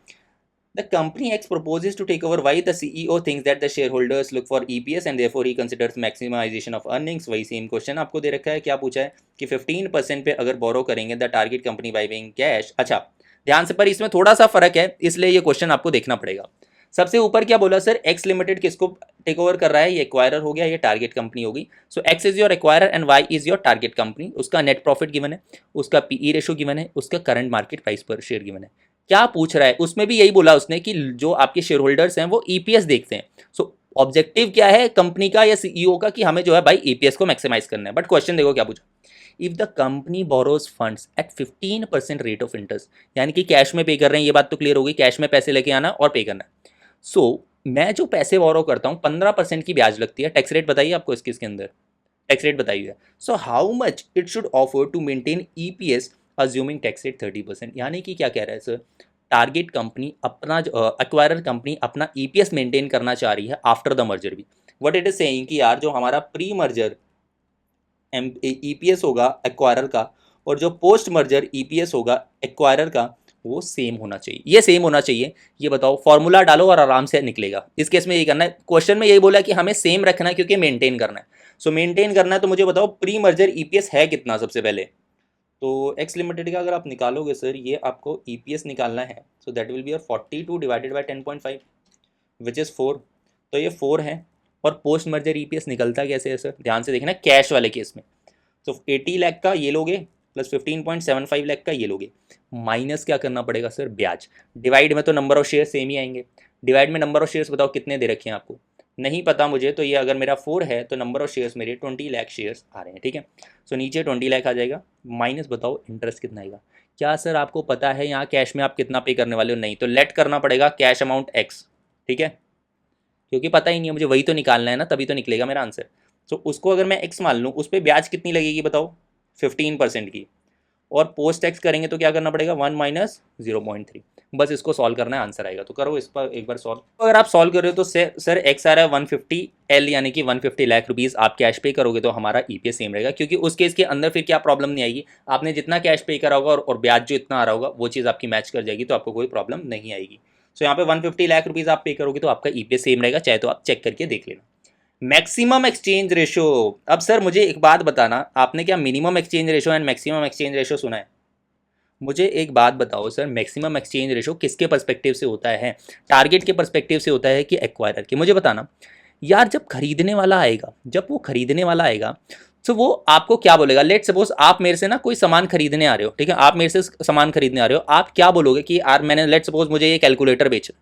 The company X proposes to take over, why the CEO thinks that the shareholders look for EPS and therefore he considers maximization of earnings। वही सेम क्वेश्चन आपको दे रखा है, क्या पूछा है कि 15% पे अगर बोरो करेंगे the target company bye paying cash. अच्छा ध्यान से, पर इसमें थोड़ा सा फर्क है इसलिए ये क्वेश्चन आपको देखना पड़ेगा। सबसे ऊपर क्या बोला सर, एक्स लिमिटेड किसको टेक ओवर कर रहा है, ये एक्वायरर हो गया, ये टारगेट कंपनी होगी। So X is your acquirer and Y is your target company. उसका नेट प्रॉफिट गिवन है, उसका पीई रेशो गिवन है, उसका करंट मार्केट प्राइस पर शेयर गिवन है। क्या पूछ रहा है उसमें भी यही बोला उसने कि जो आपके शेयर होल्डर्स हैं वो ईपीएस देखते हैं। सो ऑब्जेक्टिव क्या है कंपनी का या सीईओ का कि हमें जो है भाई ईपीएस को मैक्सिमाइज करना है। बट क्वेश्चन देखो क्या पूछा, if the company borrows funds at 15% rate of interest, यानी कि कैश में पे कर रहे हैं, ये बात तो क्लियर होगी, कैश में पैसे लेके आना और पे करना है। सो मैं जो पैसे बोरो करता हूँ 15% की ब्याज लगती है। टैक्स रेट बताइए आपको इसके अंदर, टैक्स रेट बताइए। So how much it should offer to maintain EPS assuming tax rate 30%, यानी कि क्या कह रहा है सर, टारगेट कंपनी अपना एक्वायरर कंपनी अपना ईपीएस मेंटेन करना चाह रही है आफ्टर द मर्जर भी। व्हाट इट इज सेइंग कि यार जो हमारा प्री मर्जर ईपीएस होगा एक्वायरर का और जो पोस्ट मर्जर ईपीएस होगा एक्वायरर का वो सेम होना चाहिए, ये सेम होना चाहिए। ये बताओ फॉर्मूला डालो और आराम से निकलेगा। इस केस में यही करना है, क्वेश्चन में यही बोला कि हमें सेम रखना है क्योंकि मेंटेन करना है। सो मेंटेन करना है तो मुझे बताओ प्री मर्जर ईपीएस है कितना सबसे पहले, तो एक्स लिमिटेड का अगर आप निकालोगे सर ये आपको ईपीएस निकालना है, so that will be your 42 divided by 10.5 which is 4, तो ये 4 है। और पोस्ट मर्जर ईपीएस निकलता कैसे है सर, ध्यान से देखना कैश वाले केस में। तो 80 लाख का ये लोगे प्लस 15.75 लाख का ये लोगे, माइनस क्या करना पड़ेगा सर ब्याज, डिवाइड में तो नंबर ऑफ शेयर सेम ही आएंगे, डिवाइड में नंबर ऑफ शेयर्स बताओ कितने दे रखे हैं आपको नहीं पता मुझे, तो ये अगर मेरा 4 है तो नंबर ऑफ शेयर्स मेरे 20 लाख शेयर्स आ रहे हैं, ठीक है। सो नीचे 20 लाख आ जाएगा, माइनस बताओ इंटरेस्ट कितना आएगा। क्या सर आपको पता है यहाँ कैश में आप कितना पे करने वाले हो? नहीं, तो लेट करना पड़ेगा कैश अमाउंट एक्स, ठीक है, क्योंकि पता ही नहीं है मुझे, वही तो निकालना है ना, तभी तो निकलेगा मेरा आंसर। सो उसको अगर मैं एक्स मान लूँ, उस पर ब्याज कितनी लगेगी बताओ? 15% की। और पोस्ट टैक्स करेंगे तो क्या करना पड़ेगा? 1 माइनस 0.3। बस इसको सॉल्व करना है, आंसर आएगा। तो करो इस पर एक बार सॉल्व। तो अगर आप सॉल्व कर रहे हो तो सर एक्स आ रहा है 150 एल, यानी कि 150 लाख रुपीज़ आप कैश पे करोगे तो हमारा ईपीएस सेम रहेगा, क्योंकि उस केस के अंदर फिर क्या प्रॉब्लम नहीं आएगी, आपने जितना कैश पे करा होगा और ब्याज जो इतना आ रहा होगा वो चीज़ आपकी मैच कर जाएगी, तो आपको कोई प्रॉब्लम नहीं आएगी। सो यहाँ पे 150 लाख रुपीज़ आप पे करोगे तो आपका ईपीएस सेम रहेगा, चाहे तो आप चेक करके देख लेना। Maximum exchange ratio. अब सर मुझे एक बात बताना, आपने क्या minimum exchange ratio and maximum exchange ratio सुना है? मुझे एक बात बताओ सर, मैक्सिमम एक्सचेंज रेशो किसके पर्सपेक्टिव से होता है? टारगेट के पर्सपेक्टिव से होता है कि एक्वायरर के? मुझे बताना यार। जब खरीदने वाला आएगा, जब वो खरीदने वाला आएगा तो वो आपको क्या बोलेगा? लेट सपोज आप मेरे से ना कोई सामान खरीदने आ रहे हो, ठीक है, आप मेरे से सामान खरीदने आ रहे हो, आप क्या बोलोगे कि यार मैंने लेट सपोज मुझे ये कैलकुलेटर बेचा।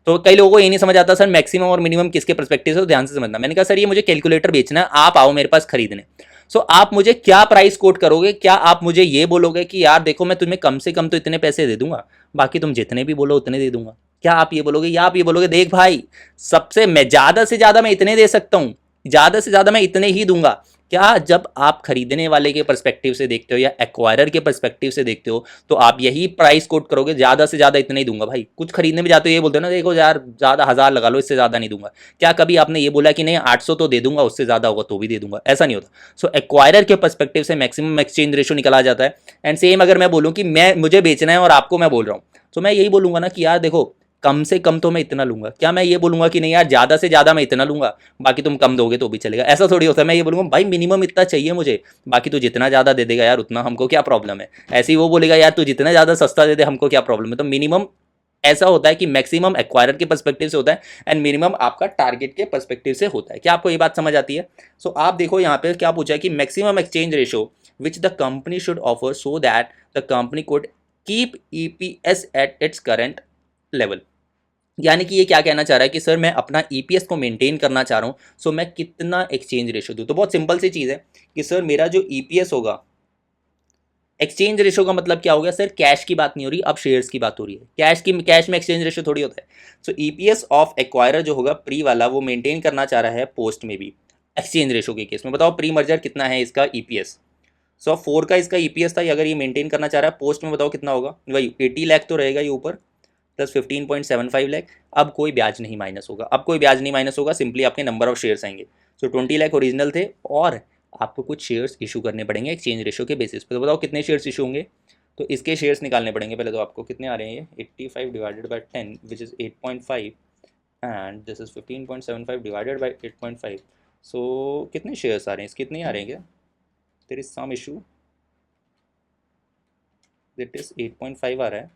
तो कई लोगों को ये नहीं समझ आता सर मैक्सिमम और मिनिमम किसके पर्सपेक्टिव से, तो ध्यान से समझना। मैंने कहा सर ये मुझे कैलकुलेटर बेचना है, आप आओ मेरे पास खरीदने। सो आप मुझे क्या प्राइस कोट करोगे? क्या आप मुझे ये बोलोगे कि यार देखो मैं तुम्हें कम से कम तो इतने पैसे दे दूंगा, बाकी तुम जितने भी बोलो उतने दे दूंगा? क्या आप ये बोलोगे? या आप ये बोलोगे देख भाई, सबसे मैं ज़्यादा से ज़्यादा मैं इतने दे सकता हूँ, ज़्यादा से ज़्यादा मैं इतने ही दूंगा? क्या जब आप खरीदने वाले के पर्सपेक्टिव से देखते हो या एक्वायरर के पर्सपेक्टिव से देखते हो तो आप यही प्राइस कोट करोगे, ज़्यादा से ज़्यादा इतना ही दूंगा? भाई कुछ खरीदने में जाते हो ये बोलते हो ना, देखो यार ज़्यादा 1000 लगा लो, इससे ज़्यादा नहीं दूंगा। क्या कभी आपने ये बोला कि नहीं 800 तो दे दूंगा, उससे ज़्यादा होगा तो भी दे दूंगा? ऐसा नहीं होता। सो एक्वायरर के पर्सपेक्टिव से मैक्सिमम एक्सचेंज रेशो निकला जाता है। एंड सेम अगर मैं बोलूँ कि मैं मुझे बेचना है और आपको मैं बोल रहा हूँ, तो मैं यही बोलूँगा ना कि यार देखो कम से कम तो मैं इतना लूंगा। क्या मैं ये बोलूंगा कि नहीं यार ज़्यादा से ज़्यादा मैं इतना लूंगा, बाकी तुम कम दोगे तो भी चलेगा? ऐसा थोड़ी होता है। मैं ये बोलूंगा भाई मिनिमम इतना चाहिए मुझे, बाकी तू जितना ज़्यादा दे देगा यार उतना हमको क्या प्रॉब्लम है। ऐसे ही वो बोलेगा यार तू जितना ज़्यादा सस्ता दे दे हमको क्या प्रॉब्लम है। तो मिनिमम ऐसा होता है कि मैक्सिमम एक्वायरर के पर्सपेक्टिव से होता है एंड मिनिमम आपका टारगेट के पर्सपेक्टिव से होता है। क्या आपको ये बात समझ आती है? सो आप देखो यहाँ पे क्या पूछा है कि maximum exchange ratio which the company should offer so that the company could keep EPS at its current level. यानी कि ये क्या कहना चाह रहा है कि सर मैं अपना ईपीएस को मेंटेन करना चाह रहा हूँ, सो मैं कितना एक्सचेंज रेशो दूँ? तो बहुत सिंपल सी चीज़ है कि सर मेरा जो ईपीएस होगा, एक्सचेंज रेशो का मतलब क्या हो गया सर? कैश की बात नहीं हो रही, अब शेयर्स की बात हो रही है। कैश में एक्सचेंज रेशो थोड़ी होता है। सो ईपीएस ऑफ एक्वायरर जो होगा प्री वाला, वो मेंटेन करना चाह रहा है पोस्ट में भी एक्सचेंज रेशो के केस में। बताओ प्री मर्जर कितना है इसका ईपीएस? सो 4 का इसका ईपीएस था, अगर ये मेंटेन करना चाह रहा है पोस्ट में, बताओ कितना होगा? वही 80 लाख तो रहेगा ये ऊपर, प्लस 15.75 लाख। अब कोई ब्याज नहीं माइनस होगा, अब कोई ब्याज नहीं माइनस होगा, सिंपली आपके नंबर ऑफ शेयर्स आएंगे। सो 20 लाख ओरिजिनल थे और आपको कुछ शेयर्स इशू करने पड़ेंगे एक्सचेंज रेशो के बेसिस पे। तो बताओ कितने शेयर्स इशू होंगे? तो इसके शेयर्स निकालने पड़ेंगे पहले। तो आपको कितने आ रहे हैं? ये 85 divided by 10 which is 8.5 and this is 15.75 divided by 8.5। सो कितने शेयर्स आ रहे हैं? इसके कितने आ रहे हैं? क्या there is some issue, that is 8.5 आ रहा है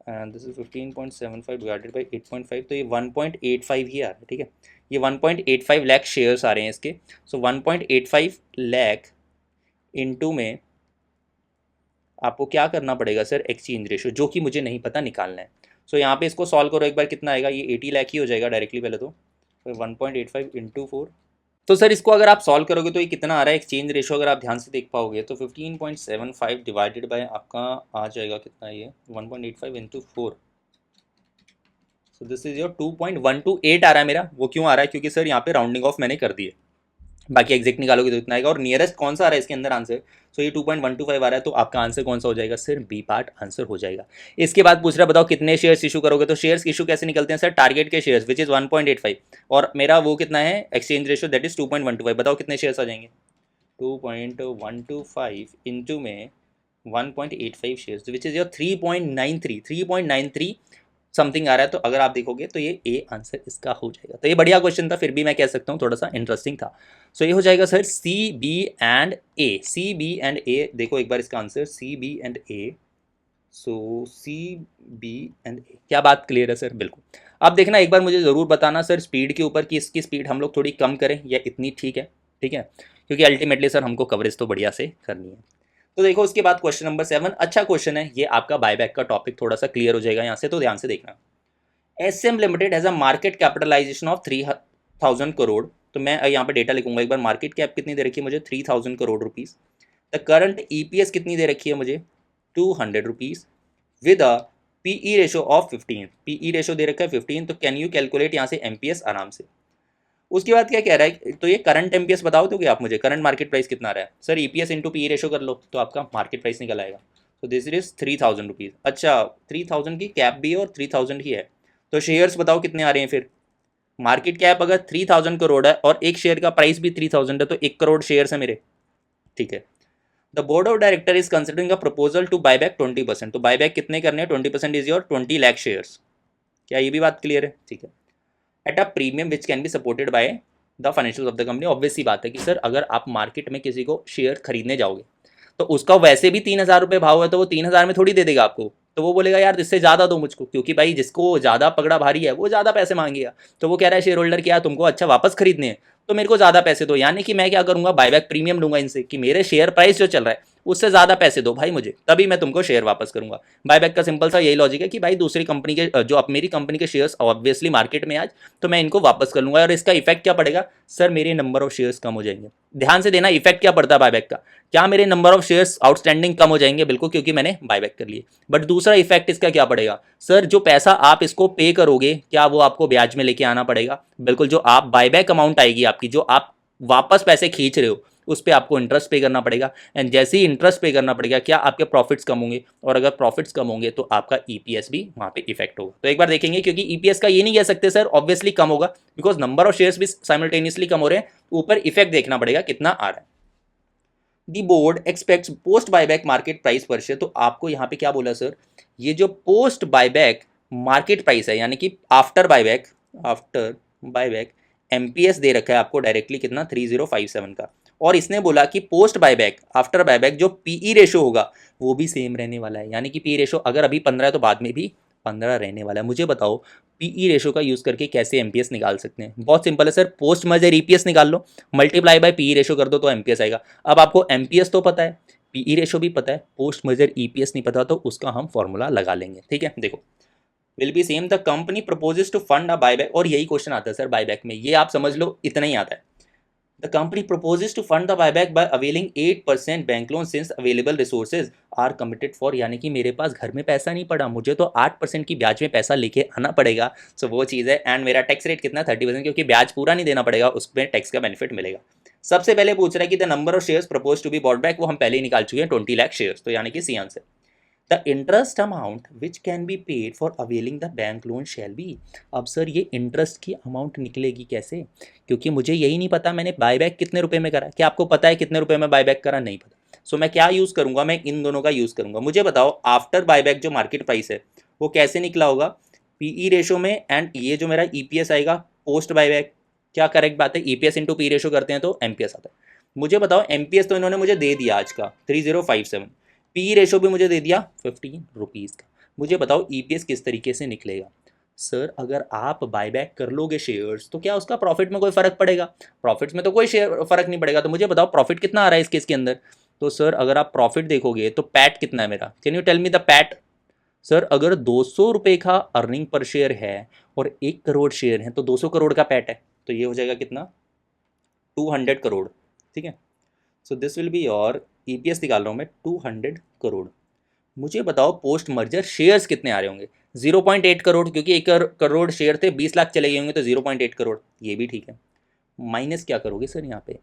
and this is 15.75 divided by 8.5, तो ये 1.85 ही आ रहा है, ठीक है। ये 1.85 लाख शेयर्स आ रहे हैं इसके। सो 1.85 लाख इंटू में आपको क्या करना पड़ेगा सर? एक्सचेंज रेशो, जो कि मुझे नहीं पता, निकालना है। सो यहाँ पे इसको सॉल्व करो एक बार, कितना आएगा? ये 80 लाख ही हो जाएगा डायरेक्टली पहले तो 1.85 इंटू 4। तो सर इसको अगर आप सॉल्व करोगे तो ये कितना आ रहा है एक्सचेंज रेशो? अगर आप ध्यान से देख पाओगे तो 15.75 डिवाइडेड बाय आपका आ जाएगा कितना? ये 1.85 into 4। So this is your 2.128 आ रहा है मेरा। वो क्यों आ रहा है? क्योंकि सर यहाँ पे राउंडिंग ऑफ मैंने कर दी है, बाकी एग्जैक्ट निकालोगे तो इतना आएगा। और नियरेस्ट कौन सा आ रहा है इसके अंदर आंसर? सो ये 2.125 आ रहा है, तो आपका आंसर कौन सा हो जाएगा सर? बी पार्ट आंसर हो जाएगा। इसके बाद पूछ रहा है बताओ कितने शेयर्स इशू करोगे? तो शेयर्स इशू कैसे निकलते हैं सर? टारगेट के शेयर्स विच इज 1.85 और मेरा वो कितना है एक्सचेंज रेशो, दैट इज 2.125। बताओ कितने शेयर्स आ जाएंगे? 2.125 इंटू में 1.85 shares which is your 3.93 something आ रहा है। तो अगर आप देखोगे तो ये ए आंसर इसका हो जाएगा। तो ये बढ़िया क्वेश्चन था, फिर भी मैं कह सकता हूँ थोड़ा सा इंटरेस्टिंग था। सो ये हो जाएगा sir C B and A. C B and A देखो एक बार इसका answer, C B and A. So C B and A, क्या बात क्लियर है सर? बिल्कुल। अब देखना एक बार मुझे ज़रूर बताना सर स्पीड के ऊपर कि इसकी स्पीड हम लोग थोड़ी कम करें या इतनी ठीक है, ठीक है, क्योंकि अल्टीमेटली सर हमको कवरेज तो बढ़िया से करनी है। तो देखो उसके बाद क्वेश्चन नंबर 7, अच्छा क्वेश्चन है ये, आपका बायबैक का टॉपिक थोड़ा सा क्लियर हो जाएगा यहाँ से, तो ध्यान से देखना। SM Limited has a market capitalization of 3000 crore, तो मैं यहाँ पे डेटा लिखूंगा एक बार, मार्केट कैप कितनी दे रखी है मुझे 3000 crore rupees. The current EPS कितनी दे रखी है मुझे 200 rupees with a PE ratio of 15, PE ratio दे रखा है 15, तो कैन यू कैलकुलेट यहाँ से एमपीएस आराम से। उसके बाद क्या कह रहा है, तो ये करंट एमपीएस बताओ दोगे आप मुझे, करंट मार्केट प्राइस कितना आ रहा है sir, EPS into PE ratio कर लो तो आपका मार्केट प्राइस निकल आएगा। तो दिस इज 3000 रुपीज़। अच्छा 3000 की कैप भी है और 3000 ही है, तो शेयर्स बताओ कितने आ रहे हैं फिर। मार्केट कैप अगर 3000 करोड़ है और एक शेयर का प्राइस भी 3000 है, तो 1 करोड़ शेयर्स है मेरे, ठीक है। The board of director is considering a proposal to buy back 20%, तो बाय बैक कितने करने हैं, 20% इज योर 20 लाख शेयर्स। क्या ये भी बात क्लियर है, ठीक है। At a premium which can be supported by the financial of the company. Obvious सी बात है कि सर अगर आप मार्केट में किसी को शेयर खरीदने जाओगे तो उसका वैसे भी 3000 रुपये भाव है, तो वो 3000 में थोड़ी दे देगा आपको, तो वो बोलेगा यार इससे ज़्यादा दो मुझको, क्योंकि भाई जिसको ज़्यादा पकड़ा भारी है वो ज़्यादा पैसे मांगेगा। तो वो कह रहा है शेयर होल्डर क्या तुमको अच्छा वापस खरीदने हैं तो मेरे को ज़्यादा पैसे दो, यानी कि मैं क्या करूँगा बायबैक प्रीमियम लूंगा इनसे कि मेरे शेयर प्राइस जो चल रहा है उससे ज़्यादा पैसे दो भाई मुझे, तभी मैं तुमको शेयर वापस करूंगा। बायबैक का सिंपल सा यही लॉजिक है कि भाई दूसरी कंपनी के जो अब मेरी कंपनी के शेयर्स ऑब्वियसली मार्केट में आज, तो मैं इनको वापस कर लूंगा। और इसका इफेक्ट क्या पड़ेगा सर, मेरे नंबर ऑफ शेयर्स कम हो जाएंगे। ध्यान से देना इफेक्ट क्या पड़ता है बायबैक का, क्या मेरे नंबर ऑफ शेयर्स आउटस्टैंडिंग कम हो जाएंगे, बिल्कुल, क्योंकि मैंने बायबैक कर लिए। बट दूसरा इफेक्ट इसका क्या पड़ेगा सर, जो पैसा आप इसको पे करोगे क्या वो आपको ब्याज में लेके आना पड़ेगा, बिल्कुल। जो आप बायबैक अमाउंट आएगी आपकी, जो आप वापस पैसे खींच रहे हो उस पर आपको इंटरेस्ट पे करना पड़ेगा। एंड जैसे ही इंटरेस्ट पे करना पड़ेगा क्या आपके प्रॉफिट्स कम होंगे, और अगर प्रॉफिट्स कम होंगे तो आपका ईपीएस भी वहां पे इफेक्ट होगा। तो एक बार देखेंगे, क्योंकि ईपीएस का ये नहीं कह सकते सर ऑब्वियसली कम होगा, बिकॉज नंबर ऑफ शेयर्स भी साइमल्टेनियसली कम हो रहे हैं, ऊपर इफेक्ट देखना पड़ेगा कितना आ रहा है। दी board aspects post buyback market price पर शेयर, तो आपको यहाँ पे क्या बोला सर, ये जो पोस्ट बायबैक मार्केट प्राइस है यानी कि आफ्टर बायबैक एमपीएस दे रखा है आपको डायरेक्टली कितना 3057 का, और इसने बोला कि पोस्ट बायबैक आफ्टर बायबैक जो पीई रेशो होगा वो भी सेम रहने वाला है, यानी कि पीई रेशो अगर अभी 15 है तो बाद में भी 15 रहने वाला है। मुझे बताओ पीई रेशो का यूज करके कैसे एमपीएस निकाल सकते हैं, बहुत सिंपल है सर, पोस्ट मर्जर ईपीएस निकाल लो, मल्टीप्लाई बाय पीई रेशो कर दो तो एमपीएस आएगा। अब आपको एमपीएस तो पता है, पीई रेशो भी पता है, पोस्ट मर्जर ईपीएस नहीं पता, तो उसका हम फॉर्मूला लगा लेंगे, ठीक है। देखो will be same, the company proposes to fund a buyback, और यही क्वेश्चन आता है सर बायबैक में, ये आप समझ लो इतना ही आता है। The company proposes to fund the buyback by availing 8% bank loan since available resources are committed for, यानी कि मेरे पास घर में पैसा नहीं पड़ा, मुझे तो 8% की ब्याज में पैसा लेके आना पड़ेगा। सो वो चीज़ है। एंड मेरा टैक्स रेट कितना 30%, क्योंकि ब्याज पूरा नहीं देना पड़ेगा, उसमें टैक्स का बेनिफिट मिलेगा। सबसे पहले पूछ रहा है कि the number of shares propose to be bought back, वो हम पहले ही निकाल चुके हैं 20 लाख शेयर्स, तो यानी कि C answer. The interest amount which can be paid for availing the bank loan shall be. अब सर ये इंटरेस्ट की अमाउंट निकलेगी कैसे, क्योंकि मुझे यही नहीं पता मैंने बायबैक कितने रुपए में करा, क्या आपको पता है कितने रुपए में बायबैक करा, नहीं पता। सो मैं क्या यूज़ करूंगा, मैं इन दोनों का यूज़ करूंगा। मुझे बताओ आफ्टर बायबैक जो मार्केट प्राइस है वो कैसे निकला होगा, पीई रेशो में, एंड ये जो मेरा ईपीएस आएगा पोस्ट बायबैक, क्या करेक्ट बात है, ईपीएस इंटू पी रेशो करते हैं तो एमपीएस आता है। मुझे बताओ एमपीएस तो इन्होंने मुझे दे दिया आज का 3057, पी रेशो भी मुझे दे दिया 15 रुपीज़ का। मुझे बताओ ईपीएस किस तरीके से निकलेगा। सर अगर आप बायबैक कर लोगे शेयर्स तो क्या उसका प्रॉफिट में कोई फर्क पड़ेगा, प्रॉफिट्स में तो कोई शेयर फर्क नहीं पड़ेगा। तो मुझे बताओ प्रॉफिट कितना आ रहा है इस केस के अंदर, तो सर अगर आप प्रॉफिट देखोगे तो पैट कितना है मेरा, can you tell me the PAT. Sir अगर 200 रुपये का अर्निंग पर शेयर है और 1 करोड़ शेयर है तो 200 करोड़ का पैट है, तो ये हो जाएगा कितना 200 करोड़, ठीक है। So this will be your EPS निकाल रहा हूँ मैं 200 करोड़। मुझे बताओ पोस्ट मर्जर शेयर्स कितने आ रहे होंगे, 0.8 करोड़, क्योंकि 1 करोड़ शेयर थे 20 लाख चले गए होंगे तो 0.8 करोड़, ये भी ठीक है। माइनस क्या करोगे सर यहाँ पे,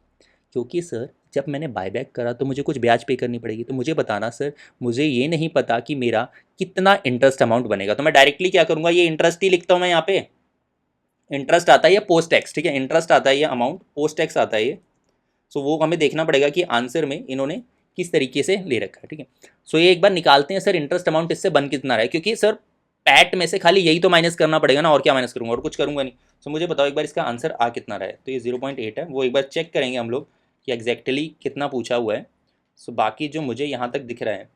क्योंकि सर जब मैंने बायबैक करा तो मुझे कुछ ब्याज पे करनी पड़ेगी, तो मुझे बताना सर मुझे ये नहीं पता कि मेरा कितना इंटरेस्ट अमाउंट बनेगा, तो मैं डायरेक्टली क्या करूँगा, ये इंटरेस्ट ही लिखता हूँ मैं यहाँ पे। इंटरेस्ट आता है या पोस्ट टैक्स, ठीक है, इंटरेस्ट आता है या अमाउंट, पोस्ट टैक्स आता है ये। सो वो हमें देखना पड़ेगा कि आंसर में इन्होंने किस तरीके से ले रखा है, ठीक है। सो ये एक बार निकालते हैं सर इंटरेस्ट अमाउंट इससे बन कितना रहा है, क्योंकि सर पैट में से खाली यही तो माइनस करना पड़ेगा ना, और क्या माइनस करूंगा, और कुछ करूंगा नहीं। सो मुझे बताओ एक बार इसका आंसर आ कितना रहा है, तो ये 0.8 है, वो एक बार चेक करेंगे हम लोग कि एग्जैक्टली कितना पूछा हुआ है। सो बाकी जो मुझे यहाँ तक दिख रहा है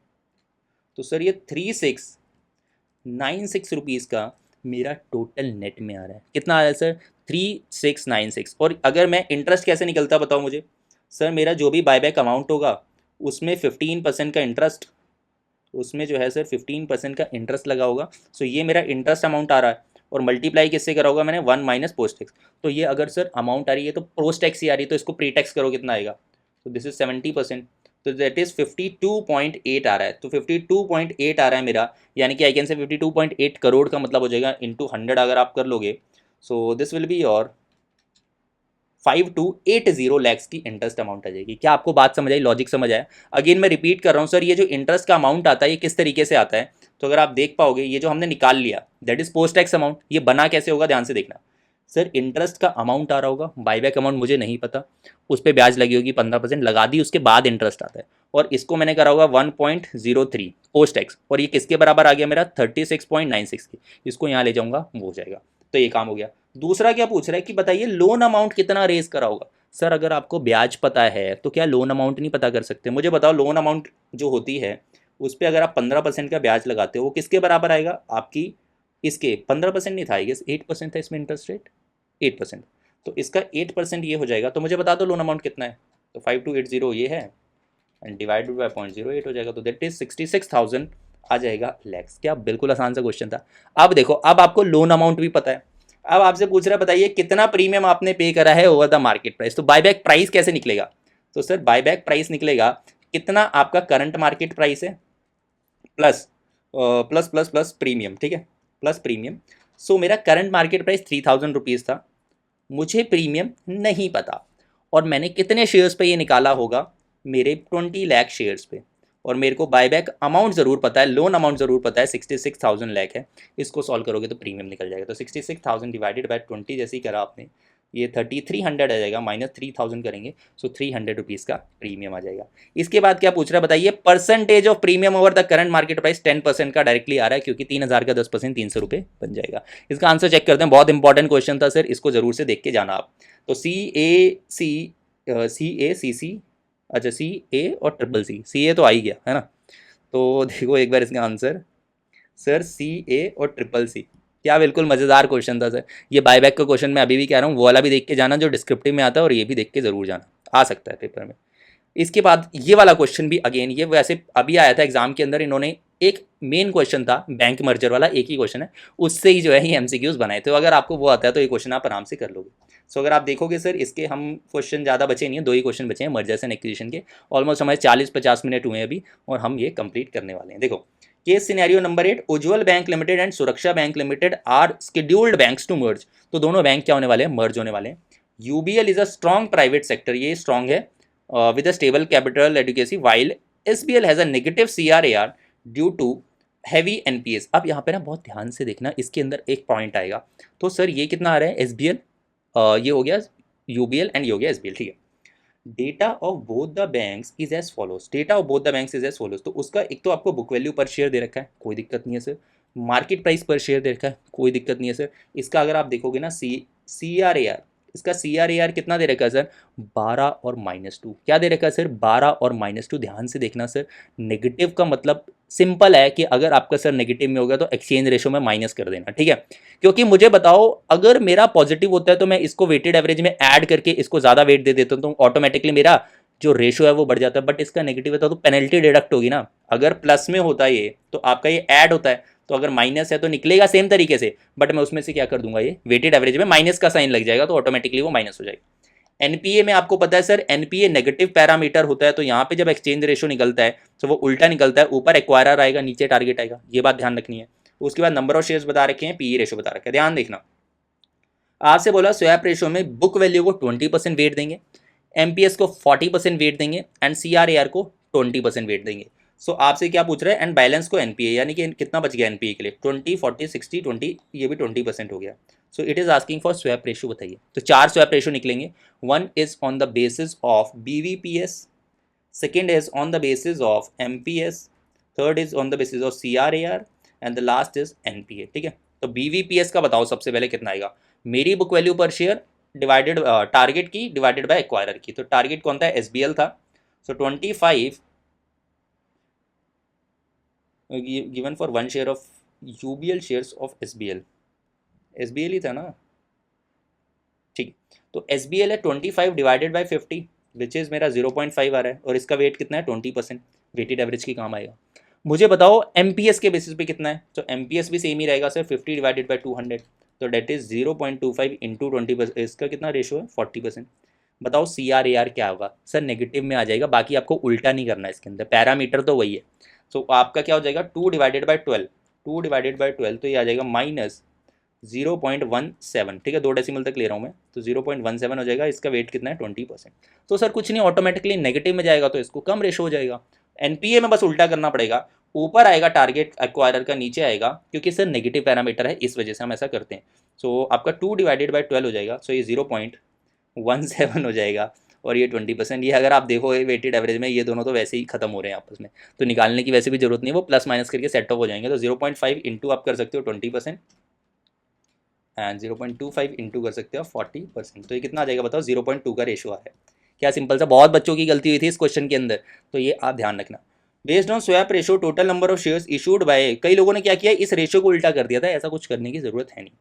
तो सर ये 3696 रुपीज़ का मेरा टोटल नेट में आ रहा है। कितना आ रहा है सर 3696, और अगर मैं इंटरेस्ट कैसे निकलता बताओ मुझे। सर मेरा जो भी बायबैक अमाउंट होगा उसमें 15% का इंटरेस्ट, उसमें जो है सर 15% का इंटरेस्ट लगा होगा। सो ये मेरा इंटरेस्ट अमाउंट आ रहा है, और मल्टीप्लाई किससे करा होगा मैंने, 1 माइनस पोस्ट टैक्स। तो ये अगर सर अमाउंट आ रही है तो पोस्ट टैक्स ही आ रही है, तो इसको प्री टैक्स करो कितना आएगा, तो दिस इज 70%, तो दैट इज 52.8 आ रहा है। तो 52.8 आ रहा है मेरा, यानी कि आई कैन से 52.8 करोड़ का मतलब हो जाएगा इंटू 100 अगर आप कर लोगे, so this will be your 5280 lakhs की इंटरेस्ट अमाउंट आ जाएगी। क्या आपको बात समझ आई, लॉजिक समझ आया? अगेन मैं रिपीट कर रहा हूँ सर, ये जो इंटरेस्ट का अमाउंट आता है ये किस तरीके से आता है, तो अगर आप देख पाओगे ये जो हमने निकाल लिया that is post tax amount, ये बना कैसे होगा ध्यान से देखना। सर इंटरेस्ट का अमाउंट आ रहा होगा, बाईबैक अमाउंट मुझे नहीं पता, उस पर ब्याज लगी होगी 15% लगा दी, उसके बाद इंटरेस्ट आता है, और इसको मैंने करा होगा 1.03 पोस्ट टैक्स, और ये किसके बराबर आ गया मेरा 36.96 की, इसको यहाँ ले जाऊंगा वो हो जाएगा, तो ये काम हो गया। दूसरा क्या पूछ रहा है कि बताइए लोन अमाउंट कितना रेज करा होगा। सर अगर आपको ब्याज पता है तो क्या लोन अमाउंट नहीं पता कर सकते? मुझे बताओ लोन अमाउंट जो होती है उस पर अगर आप 15% का ब्याज लगाते हो वो किसके बराबर आएगा आपकी, इसके 15% नहीं था, आई गेस 8% था इसमें इंटरेस्ट रेट, 8%, तो इसका 8% ये हो जाएगा। तो मुझे बता दो लोन अमाउंट कितना है, तो 5280 ये है एंड डिवाइडेड बाय 0.08 हो जाएगा, तो दैट इज 66,000 आ जाएगा लैक्स। क्या बिल्कुल आसान सा क्वेश्चन था। अब देखो, अब आपको लोन अमाउंट भी पता है, अब आपसे पूछ रहा है बताइए कितना प्रीमियम आपने पे करा है ओवर द मार्केट प्राइस, तो बायबैक प्राइस कैसे निकलेगा, तो सर बायबैक प्राइस निकलेगा कितना आपका करंट मार्केट प्राइस है plus plus plus plus premium, ठीक है, प्लस प्रीमियम। सो मेरा करंट मार्केट प्राइस 3000 रुपीज़ था, मुझे प्रीमियम नहीं पता, और मैंने कितने शेयर्स पे ये निकाला होगा, मेरे 20 लाख शेयर्स पे, और मेरे को बायबैक अमाउंट ज़रूर पता है, लोन अमाउंट ज़रूर पता है 66,000 लाख है, इसको सॉल्व करोगे तो प्रीमियम निकल जाएगा। तो 66,000 डिवाइडेड बाय 20 जैसे ही करा आपने, ये 3300 आ जाएगा, माइनस 3000 करेंगे, सो 300 रुपीज़ का प्रीमियम आ जाएगा। इसके बाद क्या पूछ रहा है बताइए, percentage of premium over the current market price 10% का डायरेक्टली आ रहा है, क्योंकि 3000 का 10% 300 रुपये बन जाएगा। इसका आंसर चेक करते हैं, बहुत इंपॉर्टेंट क्वेश्चन था सर, इसको जरूर से देख के जाना आप। तो CA अच्छा CA और CCC, CA तो आ ही गया है ना, तो देखो एक बार इसका आंसर, सर CA और CCC, क्या बिल्कुल मज़ेदार क्वेश्चन था सर। ये बायबैक का क्वेश्चन मैं अभी भी कह रहा हूँ, वो वाला भी देख के जाना जो डिस्क्रिप्टिव में आता है, और ये भी देख के ज़रूर जाना, आ सकता है पेपर में। इसके बाद ये वाला क्वेश्चन भी अगेन, ये वैसे अभी आया था एग्जाम के अंदर, इन्होंने एक मेन क्वेश्चन था बैंक मर्जर वाला, एक ही क्वेश्चन है, उससे ही जो है ये MCQs बनाए थे, तो अगर आपको वो आता है तो ये क्वेश्चन आप आराम से कर लोगे। सो अगर आप देखोगे सर, इसके हम क्वेश्चन ज़्यादा बचे नहीं है, 2 ही क्वेश्चन बचे हैं मर्जर्स एंड एक्विजिशन के, ऑलमोस्ट हमारे 40-50 मिनट हुए हैं अभी, और हम ये कंप्लीट करने वाले हैं। देखो case scenario number 8, Ujjwal bank limited and Suraksha bank limited are scheduled banks to merge, तो दोनों बैंक क्या होने वाले हैं, मर्ज होने वाले हैं। UBL is a strong private sector, ये स्ट्रॉन्ग है with a stable capital adequacy, while SBL has a negative CRAR due to heavy NPS। अब यहाँ पे ना बहुत ध्यान से देखना, इसके अंदर एक पॉइंट आएगा, तो सर ये कितना आ रहा है SBL, ये हो गया UBL एंड ये हो गया SBL, ठीक है। Data of both the banks is as follows, data of both the banks is as follows, तो उसका एक तो आपको बुक वैल्यू पर शेयर दे रखा है, कोई दिक्कत नहीं है सर, मार्केट प्राइस पर शेयर दे रखा है, कोई दिक्कत नहीं है सर। इसका अगर आप देखोगे ना CRAR, इसका CRAR कितना दे रखा है सर, 12 और -2, क्या दे रखा है सर, 12 और -2। ध्यान से देखना सर, नेगेटिव का मतलब सिंपल है कि अगर आपका सर नेगेटिव में होगा तो एक्सचेंज रेशो में माइनस कर देना, ठीक है। क्योंकि मुझे बताओ अगर मेरा पॉजिटिव होता है तो मैं इसको वेटेड एवरेज में ऐड करके इसको ज़्यादा वेट दे देता हूँ, तो ऑटोमेटिकली मेरा जो रेशो है वो बढ़ जाता है, बट इसका नेगेटिव होता है तो पेनल्टी डिडक्ट होगी ना। अगर प्लस में होता है ये तो आपका ये ऐड होता है, तो अगर माइनस है तो निकलेगा सेम तरीके से, बट मैं उसमें से क्या कर दूंगा, ये वेटेड एवरेज में माइनस का साइन लग जाएगा, तो ऑटोमेटिकली वो माइनस हो जाएगा। एनपीए में आपको पता है सर, एनपीए नेगेटिव पैरामीटर होता है, तो यहाँ पे जब एक्सचेंज रेशो निकलता है तो वो उल्टा निकलता है, ऊपर एक्वायरर आएगा नीचे टारगेट आएगा, ये बात ध्यान रखनी है। उसके बाद नंबर ऑफ शेयर्स बता रखे हैं, पीई रेशो बता रखा है, ध्यान देखना। आपसे बोला स्वैप रेशो में बुक वैल्यू को 20% वेट देंगे, एमपीएस को 40% वेट देंगे एंड सीआरएआर को 20% वेट देंगे। सो आपसे क्या पूछ रहा है, एंड बैलेंस को एनपीए, यानी कि कितना बच गया एनपीए के लिए, 20, 40, 60, 20, ये भी 20% हो गया। So it is asking for swap ratio, बताइए। तो 4 स्वैप रेशो निकलेंगे, one is on the basis of BVPS, second is on the basis of MPS, third is on the basis of CRAR and the last is NPA, ठीक है। तो बीवीपीएस का बताओ सबसे पहले कितना आएगा, मेरी बुक वैल्यू पर शेयर डिवाइडेड टारगेट की डिवाइडेड बाय एक्वायरर की, तो टारगेट कौन था, एसबीएल था। So 25 given for 1 share of UBL shares of SBL, SBL ही था ना, ठीक। तो एसबीएल है 25 डिवाइडेड बाय 50 विच इज मेरा 0.5 आ रहा है, और इसका वेट कितना है 20%, वेटेड एवरेज की काम आएगा। मुझे बताओ एमपीएस के बेसिस पे कितना है, तो एमपीएस भी सेम ही रहेगा सर, 50 डिवाइडेड बाय 200, तो डेट इज़ 0.25 इंटू 20%, इसका कितना रेशो है 40%। बताओ CRAR क्या होगा सर, नेगेटिव में आ जाएगा, बाकी आपको उल्टा नहीं करना है, इसके अंदर पैरामीटर तो वही है। सो आपका क्या हो जाएगा 2/12, 2/12 तो ये आ जाएगा -0.17, ठीक है, 2 डेसिमल तक ले रहा हूँ मैं, तो 0.17 हो जाएगा। इसका वेट कितना है 20%। तो सर कुछ नहीं, ऑटोमेटिकली नेगेटिव में जाएगा तो इसको कम रेशो हो जाएगा। NPA में बस उल्टा करना पड़ेगा, ऊपर आएगा टारगेट एक्वायरर का, नीचे आएगा, क्योंकि सर नेगेटिव पैरामीटर है इस वजह से हम ऐसा करते हैं। सो आपका 2/12 हो जाएगा, सो ये 0.17 हो जाएगा, और ये 20%। ये अगर आप देखो वेटेड एवरेज में ये दोनों तो वैसे ही खत्म हो रहे हैं आपस में, तो निकालने की वैसे भी जरूरत नहीं है, वो प्लस माइनस करके सेट ऑफ हो जाएंगे। तो 0.5 इंटू आप कर सकते हो 20% एंड 0.25 इंटू कर सकते हो 40%। तो ये कितना आ जाएगा बताओ, 0.2 का रेशो आ है। क्या सिंपल सा, बहुत बच्चों की गलती हुई थी इस क्वेश्चन के अंदर, तो ये आप ध्यान रखना। Based on swap ratio total number of shares issued by, कई लोगों ने क्या किया, इस रेशो को उल्टा कर दिया था, ऐसा कुछ करने की जरूरत है नहीं,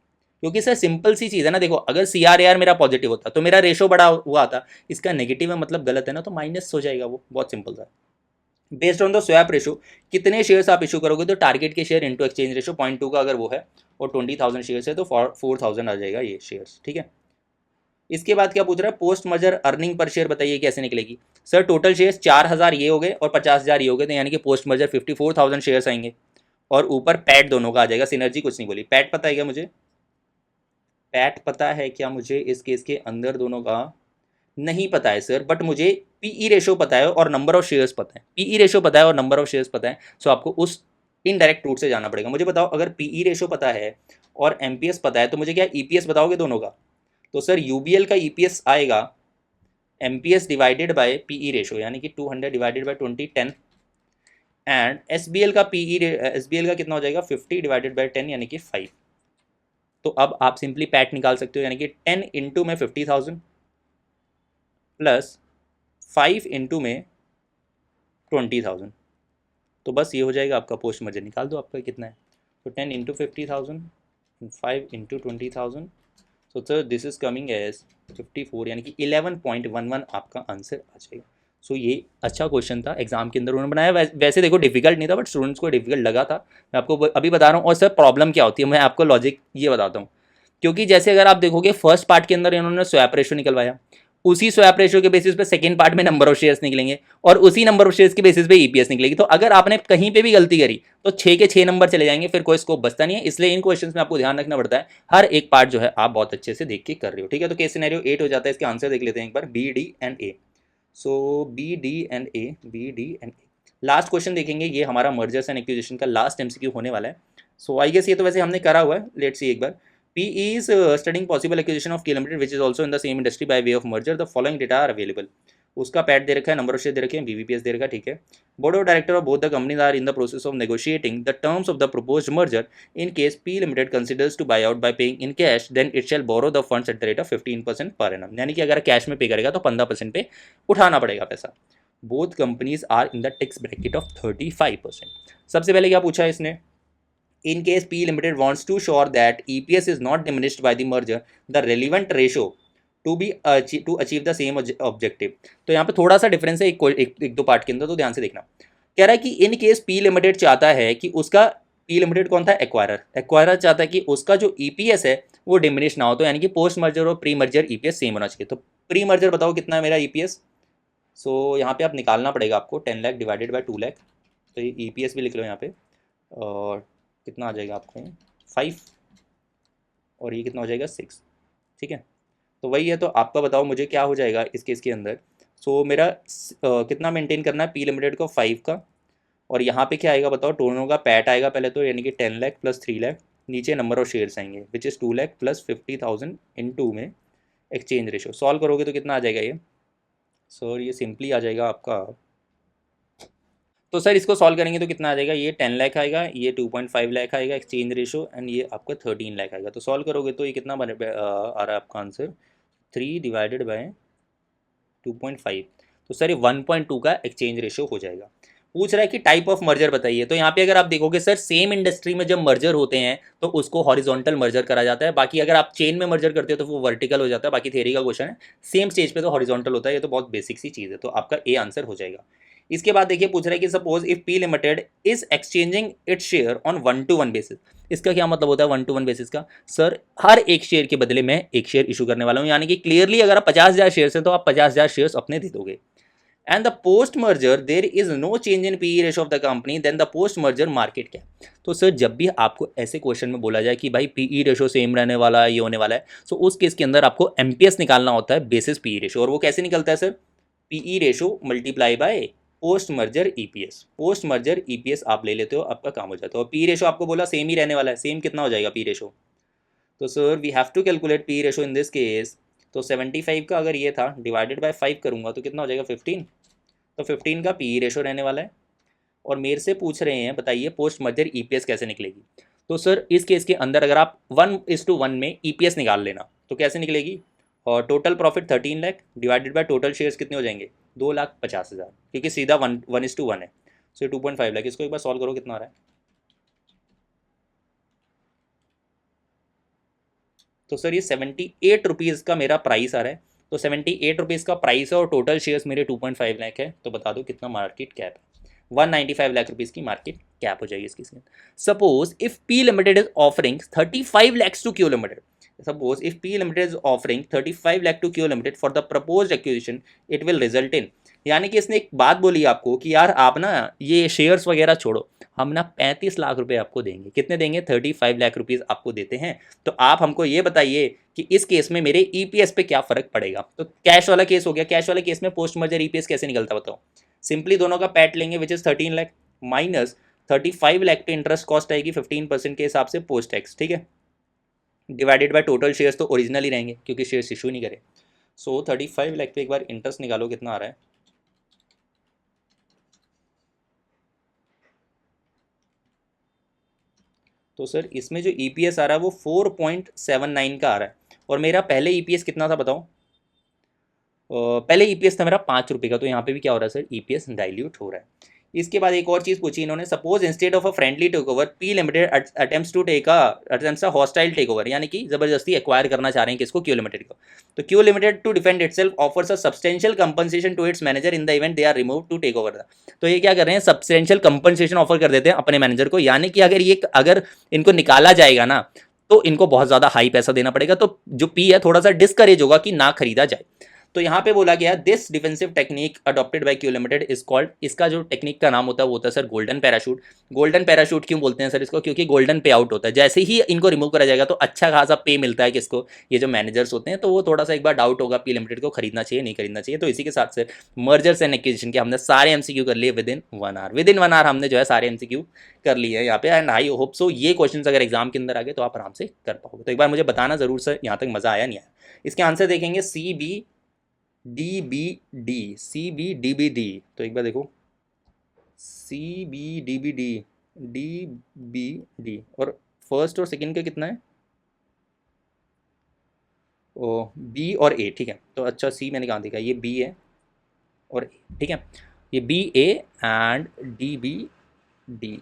क्योंकि सर सिंपल सी चीज़ है ना। देखो अगर CRAR मेरा पॉजिटिव होता तो मेरा रेशो बड़ा हुआ आता, इसका नेगेटिव है मतलब गलत है ना, तो माइनस हो जाएगा, वो बहुत सिंपल था। Based on the swap ratio, कितने शेयर्स आप इशू करोगे, तो टारगेट के शेयर इंटू एक्सचेंज रेशो 0.2 का अगर वो है, और 20,000 शेयर्स है तो 4,000 आ जाएगा ये शेयर्स, ठीक है। इसके बाद क्या पूछ रहा है, post merger earning per share बताइए कैसे निकलेगी। सर टोटल शेयर्स 4,000 ये हो गए और 50,000 ये हो गए, तो यानी कि पोस्ट मर्जर 54,000 शेयर्स आएंगे, और ऊपर पैट दोनों का आ जाएगा, सिनर्जी कुछ नहीं बोली। पैट पता है क्या मुझे, पैट पता है क्या मुझे इस केस के अंदर दोनों का, नहीं पता है सर, बट मुझे पीई रेशो पता है और नंबर ऑफ शेयर्स पता है, पीई रेशो पता है और नंबर ऑफ शेयर्स पता है। सो आपको उस इनडायरेक्ट रूट से जाना पड़ेगा। मुझे बताओ अगर पीई रेशो पता है और एमपीएस पता है, तो मुझे क्या ईपीएस बताओगे दोनों का। तो सर यूबीएल का ईपीएस आएगा MPS divided by PE ratio, यानी कि 200 डिवाइडेड बाय 20 10, एंड एसबीएल का एसबीएल का कितना हो जाएगा 50 डिवाइडेड बाय 10 यानी कि 5। तो अब आप सिंपली पैट निकाल सकते हो, यानी कि 10 इंटू में 50,000 प्लस 5 इंटू में 20,000, तो बस ये हो जाएगा आपका पोस्ट मर्जर। निकाल दो आपका कितना है, तो 10 into 50,000 5 into 20,000, so sir this is coming as 54, यानी कि 11.11 आपका आंसर आ जाएगा। सो ये अच्छा क्वेश्चन था, एग्जाम के अंदर उन्होंने बनाया, वैसे देखो डिफिकल्ट नहीं था, बट स्टूडेंट्स को डिफिकल्ट लगा था। मैं आपको अभी बता रहा हूँ। और सर प्रॉब्लम क्या होती है, मैं आपको लॉजिक ये बताता हूँ। क्योंकि जैसे अगर आप देखोगे फर्स्ट पार्ट के अंदर इन्होंने स्वैप रेशो निकलवाया, उसी स्वैप रेशो के बेसिस पे सेकंड पार्ट में नंबर ऑफ शेयर्स निकलेंगे, और उसी नंबर ऑफ शेयर्स के बेसिस पे ईपीएस निकलेगी। तो अगर आपने कहीं पे भी गलती करी तो 6 के 6 नंबर चले जाएंगे, फिर कोई स्कोप बचता नहीं है। इसलिए इन क्वेश्चंस में आपको ध्यान रखना पड़ता है, हर एक पार्ट जो है आप बहुत अच्छे से देख के कर रहे हो, ठीक है। तो केस सिनेरियो 8 हो जाता है, इसके आंसर देख लेते हैं एक बार, B D and A. So B D and A, B D and A. Last question देखेंगे, ये हमारा मर्जर्स एंड एक्विजिशन का लास्ट एमसीक्यू होने वाला है। सो आई गेस ये तो वैसे हमने करा हुआ है, लेट्स सी एक बार। PE is studying possible acquisition of K Limited which is also in the same industry by way of merger. The following data are available. उसका पैट दे रखा है, नंबर ऑफ शेयर दे रखे हैं, BVPS दे रखा है, ठीक है। Board of director of both the companies are in the process of negotiating the terms of the proposed merger. In case P Limited considers to buy out by paying in cash, then it shall borrow the funds at the rate of 15% per annum. यानी कि अगर कैश में पे करेगा तो 15% पे उठाना पड़ेगा पैसा। Both companies are in the tax bracket of 35%। सबसे पहले क्या पूछा है इसने, in case P Limited wants to sure that EPS is not diminished by the merger, the relevant ratio to be to achieve the same objective। तो यहाँ पे थोड़ा सा डिफरेंस है एक दो पार्ट के अंदर, तो ध्यान से देखना। कह रहा है कि इन केस P Limited चाहता है कि उसका, P Limited कौन था, एक्वायरर, एक्वायरर चाहता है कि उसका जो EPS है वो डिमिनिश ना हो, तो यानी कि पोस्ट मर्जर और प्री मर्जर EPS सेम होना चाहिए। तो प्री मर्जर बताओ कितना है मेरा EPS। सो यहाँ पे आप निकालना पड़ेगा आपको 10 लाख डिवाइडेड बाई 2 लाख, तो ये EPS भी लिख लो यहाँ पे, और कितना आ जाएगा आपको 5, और ये कितना हो जाएगा 6, ठीक है। तो वही है, तो आपका बताओ मुझे क्या हो जाएगा इस केस के अंदर। सो मेरा कितना मेंटेन करना है P Limited को 5 का, और यहाँ पे क्या आएगा बताओ, दोनों का पैट आएगा पहले तो, यानी कि 10 लाख प्लस 3 लाख, नीचे नंबर ऑफ शेयर्स आएंगे विच इज़ 2 लाख प्लस 50,000 इन 2 में एक्सचेंज रेशो। सॉल्व करोगे तो कितना आ जाएगा ये, सर ये सिंपली आ जाएगा आपका, तो सर इसको सॉल्व करेंगे तो कितना आ जाएगा, ये 10 लाख आएगा, ये 2.5 लाख आएगा एक्सचेंज रेशो, एंड ये आपका 13 लाख आएगा। तो सॉल्व करोगे तो ये कितना आ रहा है आपका आंसर 3 डिवाइडेड बाय 2.5। तो सर ये 1.2 का एक्सचेंज रेशो हो जाएगा। पूछ रहा है कि टाइप ऑफ मर्जर बताइए, तो यहाँ पे अगर आप देखोगे सर सेम इंडस्ट्री में जब मर्जर होते हैं तो उसको हॉरिजॉन्टल मर्जर करा जाता है, बाकी अगर आप चेन में मर्जर करते हो तो वो वर्टिकल हो जाता है। बाकी थ्योरी का क्वेश्चन है, सेम स्टेज पे तो हॉरिजॉन्टल होता है, ये तो बहुत बेसिक सी चीज़ है, तो आपका ए आंसर हो जाएगा। इसके बाद देखिए पूछ रहा है कि suppose if P limited is exchanging its share on 1-to-1 basis. इसका क्या मतलब होता है 1-to-1 बेसिस का? सर हर एक शेयर के बदले में एक शेयर इशू करने वाला हूं, यानी कि क्लियरली अगर आप 50,000 शेयर है तो आप 50,000 शेयर अपने दे दोगे। And the post merger there is no change in P ratio of the company then the post merger market cap. तो सर जब भी आपको ऐसे क्वेश्चन में बोला जाए कि भाई पीई रेशो सेम रहने वाला है, ये होने वाला है, तो उस केस के अंदर आपको एमपीएस निकालना होता है बेसिस पीई रेशो। और वो कैसे निकलता है sir? PE ratio multiply by post merger EPS. Post merger EPS आप ले लेते हो, आपका काम हो जाता है। और पी रेशो आपको बोला सेम ही रहने वाला है, सेम कितना हो जाएगा पी रेशो? तो sir we have to calculate P ratio in this case. तो 75 का अगर ये था डिवाइडेड बाय 5 करूंगा तो कितना हो जाएगा 15। तो 15 का पी रेशो रहने वाला है। और मेरे से पूछ रहे हैं बताइए पोस्ट मर्जर ईपीएस कैसे निकलेगी। तो सर इस केस के अंदर अगर आप 1:1 में ईपीएस निकाल लेना तो कैसे निकलेगी? और total profit 13 lakh divided by total shares कितने हो जाएंगे? 2,50,000, क्योंकि सीधा 1:1 है। सो 2.5 लाख। इसको एक बार सॉल्व करो कितना आ रहा है। तो सर ये 78 रुपीज़ का मेरा प्राइस आ रहा है। तो 78 रुपीज़ का प्राइस है और टोटल शेयर्स मेरे 2.5 लाख है। तो बता दो कितना मार्केट कैप है? 195 लाख रुपीज़ की मार्केट कैप हो जाएगी इसकी। Suppose if P limited is offering 35 lakhs to Q limited. Suppose if P limited is offering 35 lakh to Q limited for the proposed acquisition it will result in. यानी कि इसने एक बात बोली आपको कि यार आप ना ये शेयर्स वगैरह छोड़ो, हम ना 35 लाख रुपए आपको देंगे। कितने देंगे? 35 लाख रुपीज़ आपको देते हैं। तो आप हमको ये बताइए कि इस केस में मेरे ईपीएस पे क्या फर्क पड़ेगा। तो कैश वाला केस हो गया। कैश वाले केस में पोस्ट मर्जर ईपीएस कैसे निकलता बताओ? सिंपली दोनों का पैट लेंगे which is 13 lakh minus 35 lakh पे इंटरेस्ट कॉस्ट आएगी 15% के हिसाब से पोस्ट टैक्स, ठीक है, डिवाइडेड बाय टोटल शेयर्स तो ओरिजिनल ही रहेंगे क्योंकि शेयर्स इशू नहीं करे। सो 35 लाख पे एक बार इंटरेस्ट निकालो कितना आ रहा है। तो सर इसमें जो ईपीएस आ रहा है वो 4.79 का आ रहा है। और मेरा पहले ईपीएस कितना था बताओ? पहले ईपीएस था मेरा 5 रुपये का। तो यहाँ पे भी क्या हो रहा है सर? ईपीएस डाइल्यूट हो रहा है। इसके बाद एक और चीज़ पूछी इन्होंने। Suppose instead of a friendly take over P limited attempts a hostile take over, यानी कि जबरदस्ती एक्वायर करना चाह रहे हैं किसको? क्यू लिमिटेड को। तो Q limited to defend itself offers a substantial compensation to its manager in the event they are remove to take over. तो ये क्या कर रहे हैं? सब्सटेंशियल कंपनसेशन ऑफर कर देते हैं अपने मैनेजर को, यानी कि अगर इनको निकाला जाएगा ना तो इनको बहुत ज़्यादा हाई पैसा देना पड़ेगा। तो जो पी है थोड़ा सा डिस्करेज होगा कि ना खरीदा जाए। तो यहाँ पे बोला गया this defensive technique adopted by Q limited is called. इसका जो टेक्निक का नाम होता है वो होता है sir golden parachute. Golden parachute क्यों बोलते हैं सर इसको? क्योंकि गोल्डन पे आउट होता है। जैसे ही इनको रिमूव करा जाएगा तो अच्छा खासा पे मिलता है किसको? ये जो मैनेजर्स होते हैं। तो वो थोड़ा सा एक बार डाउट होगा पी लिमिटेड को खरीदना चाहिए नहीं खरीदना चाहिए। तो इसी के साथ से मर्जर्स एंड एक्विजिशन के हमने सारे एमसीक्यू कर लिए within 1 hour. Within 1 hour हमने जो है सारे एमसीक्यू कर लिए हैं यहाँ पे। एंड आई होप सो ये क्वेश्चन अगर एग्जाम के अंदर आ गए तो आप आराम से कर पाओगे। तो एक बार मुझे बताना जरूर सर यहाँ तक मजा आया नहीं आया। इसके आंसर देखेंगे CBDBD। तो एक बार देखो CBDBD और फर्स्ट और सेकंड का कितना है? ओ बी और ए, ठीक है। तो अच्छा सी मैंने कहाँ देखा? ये बी है और ए, ठीक है। ये BA एंड DBD।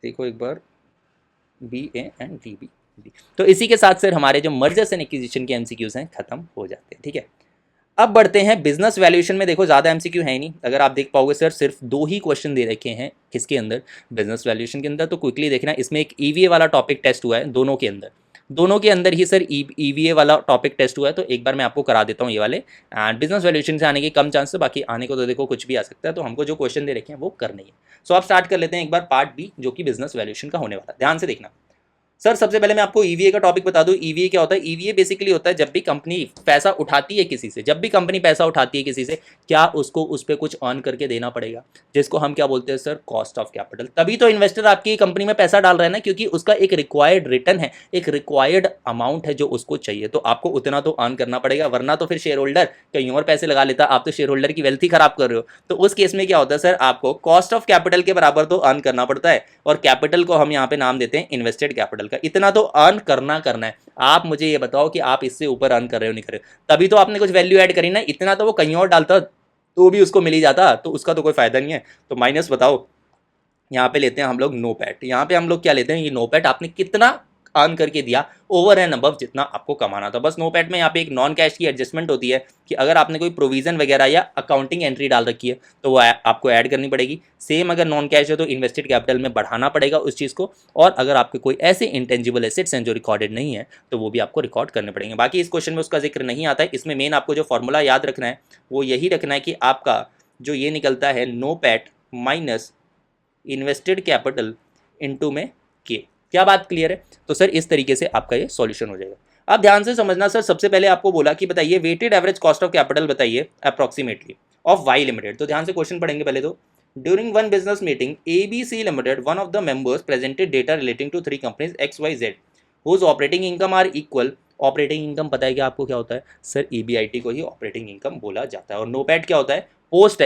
देखो एक बार BA एंड DBD। तो इसी के साथ सर हमारे जो मर्जर्स एंड एक्विजिशन के एमसीक्यूज हैं खत्म हो जाते हैं, ठीक है। अब बढ़ते हैं बिजनेस वैल्यूएशन में। देखो ज़्यादा एमसीक्यू है ही नहीं। अगर आप देख पाओगे सर सिर्फ 2 ही क्वेश्चन दे रखे हैं किसके अंदर? बिजनेस वैल्यूएशन के अंदर। तो क्विकली देखना, इसमें एक ईवीए वाला टॉपिक टेस्ट हुआ है दोनों के अंदर। दोनों के अंदर ही सर ईवीए वाला टॉपिक टेस्ट हुआ है। तो एक बार मैं आपको करा देता हूँ ये वाले। एंड बिजनेस वैल्यूएशन से आने के कम चांस है, बाकी आने को तो देखो कुछ भी आ सकता है। तो हमको जो क्वेश्चन दे रखे हैं वो करने है। सो आप स्टार्ट कर लेते हैं एक बार पार्ट बी जो कि बिजनेस वैल्यूएशन का होने वाला है। ध्यान से देखना सर। सबसे पहले मैं आपको ईवीए का टॉपिक बता दूं। ईवीए क्या होता है? ईवीए बेसिकली होता है जब भी कंपनी पैसा उठाती है किसी से, जब भी कंपनी पैसा उठाती है किसी से, क्या उसको उस पर कुछ अर्न करके देना पड़ेगा, जिसको हम क्या बोलते हैं सर? Cost of capital. तभी तो इन्वेस्टर आपकी कंपनी में पैसा डाल रहा है ना, क्योंकि उसका एक रिक्वायर्ड रिटर्न है, एक रिक्वायर्ड अमाउंट है जो उसको चाहिए। तो आपको उतना तो अर्न करना पड़ेगा, वरना तो फिर शेयर होल्डर कहीं और पैसे लगा लेता। आप तो शेयर होल्डर की वेल्थ ही खराब कर रहे हो। तो उस केस में क्या होता है सर? आपको कॉस्ट ऑफ कैपिटल के बराबर तो अर्न करना पड़ता है। और कैपिटल को हम यहाँ पे नाम देते हैं इन्वेस्टेड कैपिटल का। इतना तो अर्न करना है। आप मुझे ये बताओ कि आप इससे ऊपर अर्न कर रहे हो नहीं कर रहे हो? तभी तो आपने कुछ वैल्यू ऐड करी ना। इतना तो वो कहीं और डालता तो भी उसको मिल ही जाता, तो उसका तो कोई फायदा नहीं है। तो माइनस बताओ। यहाँ पे लेते हैं हम लोग नो पैट। यहाँ पे हम लोग क्या लेते हैं? ये नो पैट आपने कितना अर्न करके दिया ओवर एंड अबव जितना आपको कमाना था। बस नोपैड में यहाँ पे एक नॉन कैश की एडजस्टमेंट होती है कि अगर आपने कोई प्रोविजन वगैरह या अकाउंटिंग एंट्री डाल रखी है तो वो आपको ऐड करनी पड़ेगी। सेम अगर नॉन कैश है तो इन्वेस्टेड कैपिटल में बढ़ाना पड़ेगा उस चीज़ को, और अगर आपके कोई ऐसे इंटेंजिबल एसेट्स हैं जो रिकॉर्डेड नहीं है तो वो भी आपको रिकॉर्ड करने पड़ेंगे। बाकी इस क्वेश्चन में उसका जिक्र नहीं आता है। इसमें मेन आपको जो फॉर्मूला याद रखना है वो यही रखना है कि आपका जो ये निकलता है NOPAT minus invested capital into में के। क्या बात क्लियर है? तो सर इस तरीके से आपका ये सॉल्यूशन हो जाएगा। आप ध्यान से समझना सर, सबसे पहले आपको बोला कि बताइए weighted average cost of capital बताइए अप्रॉक्सीमेटली ऑफ वाई लिमिटेड। तो ध्यान से क्वेश्चन पढ़ेंगे पहले तो। During one business meeting ABC limited one of the members presented data relating to 3 companies XYZ whose operating income are equal. Operating income पता है कि आपको क्या होता है सर? EBIT को ही ऑपरेटिंग इनकम बोला जाता है। और नोपैट क्या होता है? पोस्ट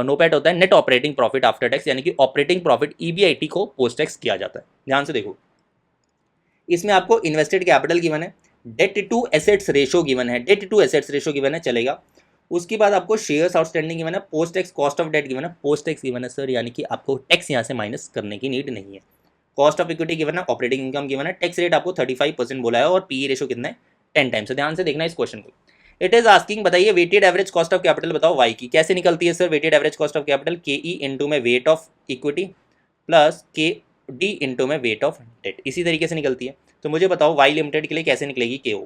नोपैट होता है net operating profit after tax, यानी कि ऑपरेटिंग प्रॉफिट EBIT को पोस्ट टैक्स किया जाता है। ध्यान से देखो, इसमें आपको इन्वेस्टेड कैपिटल गिवन है, debt to assets ratio given है, debt to assets ratio given है, चलेगा। उसके बाद आपको शेयर्स आउटस्टैंडिंग गिवन है, post tax cost of debt given है, पोस्ट टैक्स गिवन है सर, यानी कि आपको टैक्स यहाँ से माइनस करने की नीड नहीं है। कॉस्ट ऑफ इक्विटी गिवन है, ऑपरेटिंग इनकम गिवन है, टैक्स रेट आपको 35% बोला है, और PE रेशो कितना है? 10 टाइम्स। ध्यान से देखना इस क्वेश्चन को। इट इज आस्किंग बताइए weighted average cost of capital बताओ वाई की। कैसे निकलती है sir weighted average cost of capital? KE into में weight of equity plus KD into में वेट ऑफ डेट, इसी तरीके से निकलती है। तो मुझे बताओ वाई लिमिटेड के लिए कैसे निकलेगी KO।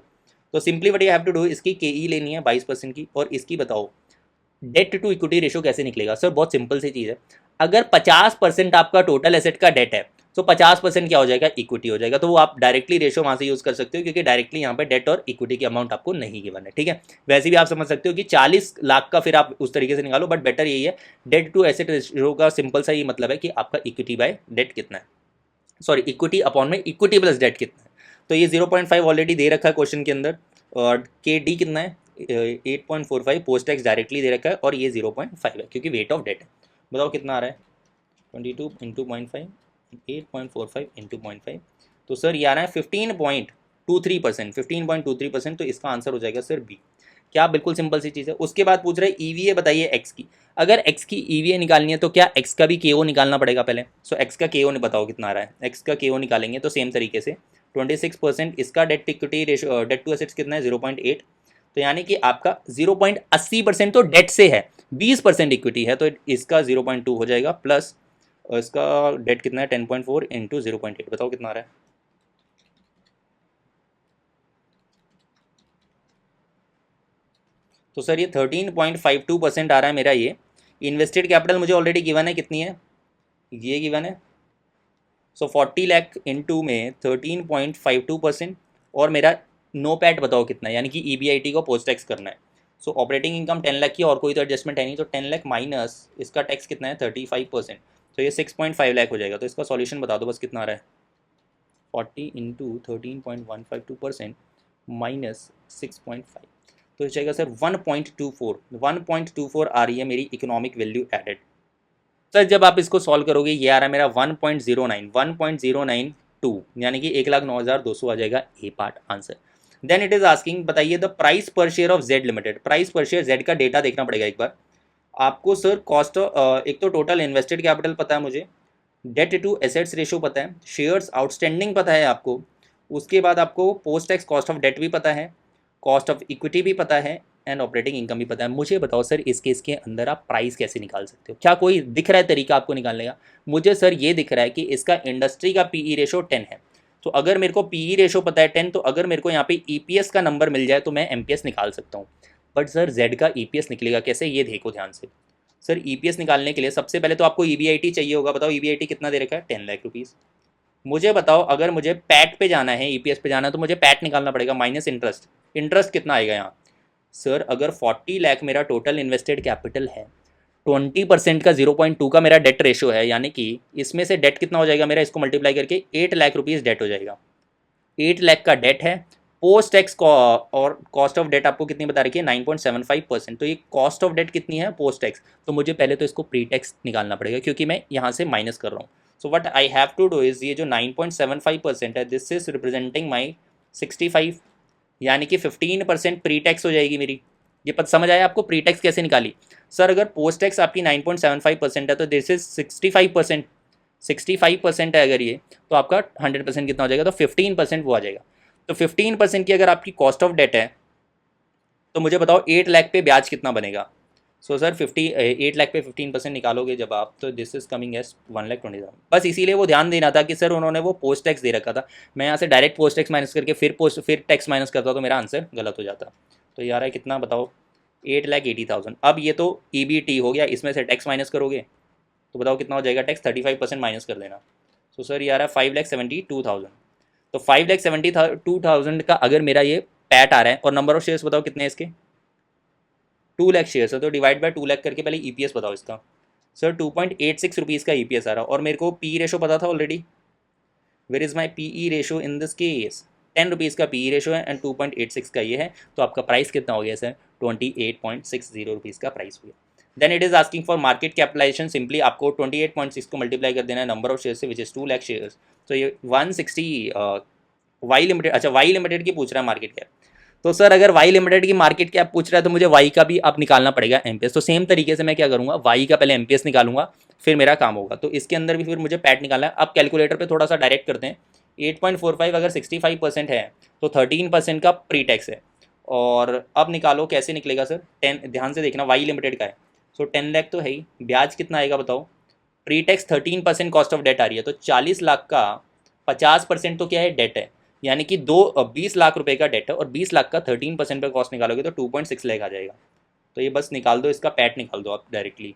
तो simply what you have to do, इसकी KE लेनी है 22% की, और इसकी बताओ डेट टू इक्विटी रेशो कैसे निकलेगा। सर बहुत सिंपल सी चीज़ है, अगर 50% आपका टोटल एसेट का डेट है तो 50% क्या हो जाएगा? इक्विटी हो जाएगा। तो वो आप डायरेक्टली रेशो वहाँ से यूज़ कर सकते हो, क्योंकि डायरेक्टली यहाँ पे डेट और इक्विटी की अमाउंट आपको नहीं गिवन है, ठीक है। वैसे भी आप समझ सकते हो कि 40 लाख का फिर आप उस तरीके से निकालो, बट बेटर यही है डेट टू एसेट रेशो का सिंपल सा ये मतलब है कि आपका इक्विटी बाय डेट कितना है, सॉरी इक्विटी अपॉन में इक्विटी प्लस डेट कितना है। तो ये 0.5 ऑलरेडी दे रखा है क्वेश्चन के अंदर, और KD कितना है? 8.45, पोस्ट टैक्स डायरेक्टली दे रखा है, और ये 0.5 है क्योंकि वेट ऑफ डेट है। बताओ कितना आ रहा है? 22 इंटू 0.5, 8.45 इंटू 0.5, तो सर ये आ रहा है 15.23%, 15.23%। तो इसका आंसर हो जाएगा सर B। क्या बिल्कुल सिंपल सी चीज़ है। उसके बाद पूछ रहे EVA बताइए X की। अगर X की EVA निकालनी है तो क्या X का भी KO निकालना पड़ेगा पहले। सो X का KO ने बताओ कितना आ रहा है? X का KO निकालेंगे तो सेम तरीके से 26%, इसका debt equity ratio debt to assets कितना है? 0.8। तो यानी कि आपका 0.80% तो डेट से है, 20% इक्विटी है, तो इसका 0.2 हो जाएगा, प्लस इसका डेट कितना है? 10.4 इंटू 0.8, बताओ कितना आ रहा है? तो सर ये 13.52% आ रहा है मेरा ये। इन्वेस्टेड कैपिटल मुझे ऑलरेडी गिवन है, कितनी है? ये गिवन है। सो 40 लाख इंटू में 13.52%, और मेरा नोपैट बताओ कितना है, यानी कि EBIT को पोस्ट टैक्स करना है। सो ऑपरेटिंग इनकम 10 लाख की, और कोई तो एडजस्टमेंट है नहीं, तो 10 लाख माइनस इसका टैक्स कितना है? 35%, तो ये 6.5 लाख हो जाएगा। तो इसका सॉल्यूशन बता दो बस कितना आ रहा है? 40 इंटू 13.152% माइनस 6.5, तो ये जाएगा सर 1.24 आ रही है मेरी इकोनॉमिक वैल्यू एडेड। सर जब आप इसको सॉल्व करोगे ये आ रहा है मेरा 1.092, यानी कि 1,09,200 आ जाएगा A part answer. Then it is asking बताइए द प्राइस पर share of Z limited. Price पर शेयर जेड का डेटा देखना पड़ेगा एक बार आपको सर। कॉस्ट एक तो टोटल इन्वेस्टेड कैपिटल पता है मुझे, डेट टू एसेट्स रेशो पता है, शेयर्स आउटस्टैंडिंग पता है आपको, उसके बाद आपको post tax cost of debt भी पता है, कॉस्ट ऑफ इक्विटी भी पता है, एंड ऑपरेटिंग इनकम भी पता है। मुझे बताओ सर इस केस के अंदर आप प्राइस कैसे निकाल सकते हो? क्या कोई दिख रहा है तरीका आपको निकालने का? मुझे सर ये दिख रहा है कि इसका इंडस्ट्री का PE रेशो 10 है, तो अगर मेरे को PE रेशो पता है 10, तो अगर मेरे को यहाँ पे EPS का नंबर मिल जाए तो मैं MPS निकाल सकता हूँ। बट सर Z का EPS निकलेगा कैसे, ये देखो ध्यान से। सर EPS निकालने के लिए सबसे पहले तो आपको EBIT चाहिए होगा। बताओ EBIT कितना दे रखा है? 10 लाख रुपीज़। मुझे बताओ अगर मुझे पैट पे जाना है, EPS पे जाना है, तो मुझे पैट निकालना पड़ेगा माइनस इंटरेस्ट। इंटरेस्ट कितना आएगा यहाँ? सर अगर 40 लाख मेरा टोटल इन्वेस्टेड कैपिटल है, 20% का 0.2 का मेरा डेट रेशो है, यानी कि इसमें से डेट कितना हो जाएगा मेरा, इसको मल्टीप्लाई करके 8 लाख रुपीज़ डेट हो जाएगा। 8 लाख का डेट है, पोस्ट टैक्स और कॉस्ट ऑफ डेट आपको कितनी बता रखी है? 9.75%। तो ये कॉस्ट ऑफ डेट कितनी है पोस्ट टैक्स? तो मुझे पहले तो इसको प्री टैक्स निकालना पड़ेगा, क्योंकि मैं यहाँ से माइनस कर रहा हूँ। So what I have to do is ये जो 9.75% है, दिस इज रिप्रेजेंटिंग माई 65, यानी कि 15% प्री टैक्स हो जाएगी मेरी। ये पता समझ आया आपको प्री टैक्स कैसे निकाली? सर अगर पोस्ट टैक्स आपकी 9.75% है तो दिस इज 65%, 65% है अगर ये, तो आपका 100% कितना हो जाएगा, तो 15% वो आ जाएगा। तो 15% की अगर आपकी कॉस्ट ऑफ डेट है, तो मुझे बताओ 8 लाख पे ब्याज कितना बनेगा। सो सर 8 लाख पे 15% निकालोगे जब आप, तो दिस इज कमिंग एस 1,20,000। बस इसीलिए वो ध्यान देना था कि सर उन्होंने वो पोस्ट टैक्स दे रखा था, मैं यहाँ से डायरेक्ट पोस्ट टैक्स माइनस करके फिर टैक्स माइनस करता तो मेरा आंसर गलत हो जाता। तो यार है कितना बताओ, 8,80,000। अब ये तो EBT हो गया, इसमें से टैक्स माइनस करोगे तो बताओ कितना हो जाएगा टैक्स, 35% माइनस कर देना। तो सर ये आ रहा है 5,72,000। तो 5,72,000 का अगर मेरा ये पैट आ रहा है, और नंबर ऑफ शेयर्स बताओ कितने हैं इसके, 2 लाख शेयर्स है, तो डिवाइड बाय 2 लाख करके पहले EPS बताओ इसका। सर 2.86 रुपीज़ का EPS आ रहा, और मेरे को पी रेशो पता था already. Where is my PE ratio in this case, 10 rupees का PE रेशो है एंड 2.86 का ये है, तो आपका प्राइस कितना हो गया सर, 28.60 रुपीज़ का प्राइस हुआ। Then it is asking for market capitalization, simply आपको 28.6 को मल्टीप्लाई कर देना है नंबर ऑफ शेयर से, विच इज 2 लाख शेयर्स। तो ये 160 वाई लिमिटेड, अच्छा वाई लिमिटेड की पूछ रहा है मार्केट कैप। तो सर अगर वाई लिमिटेड की मार्केट कैप पूछ रहा है तो मुझे वाई का भी अब निकालना पड़ेगा एमपीएस। तो सेम तरीके से मैं क्या करूंगा, वाई का पहले एमपीएस निकालूंगा, फिर मेरा काम होगा। तो इसके अंदर भी फिर मुझे पैट निकालना है। अब कैलकुलेटर पे थोड़ा सा डायरेक्ट करते हैं। 8.45 अगर 65% है तो 13% का प्री टैक्स है। और अब निकालो कैसे निकलेगा सर, 10, ध्यान से देखना वाई लिमिटेड का है। सो 10 लाख तो है ही, ब्याज कितना आएगा बताओ, pre tax 13% cost of debt आ रही है, तो 40 लाख का 50% तो क्या है, डेट है, यानी कि 20 लाख रुपए का डेट है, और 20 लाख का 13% पे कॉस्ट निकालोगे तो 2.6 लाख आ जाएगा। तो ये बस निकाल दो, इसका पैट निकाल दो आप डायरेक्टली।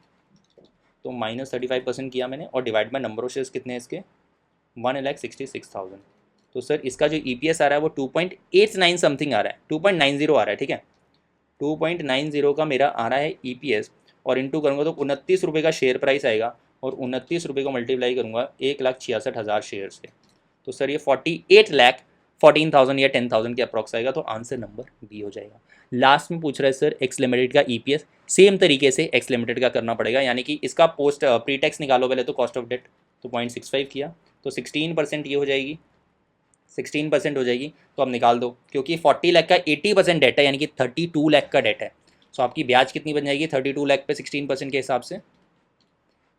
तो -35% किया मैंने, और divide by number of shares कितने हैं इसके, 1,66,000। तो सर इसका जो EPS आ रहा है वो 2.89 समथिंग आ रहा है, 2.90 आ रहा है, ठीक है। 2.90 का मेरा आ रहा है EPS, और इंटू करूँगा तो 29 रुपये का शेयर प्राइस आएगा, और 29 रुपये को मल्टीप्लाई करूँगा 1,66,000 शेयर से। तो सर ये 48,14,000 या 10,000 के अप्रॉक्स आएगा, तो आंसर नंबर बी हो जाएगा। लास्ट में पूछ रहा है सर एक्स लिमिटेड का EPS, सेम तरीके से एक्स लिमिटेड का करना पड़ेगा, यानी कि इसका पोस्ट प्री टैक्स निकालो पहले, तो कॉस्ट ऑफ डेट तो 0.65 किया, तो 16% ये हो जाएगी, 16% हो जाएगी। तो अब निकाल दो, क्योंकि 40 लाख का 80% डेट है, यानी कि 32 लाख का डेट है। सो आपकी ब्याज कितनी बन जाएगी 32 लाख पे 16% के हिसाब से,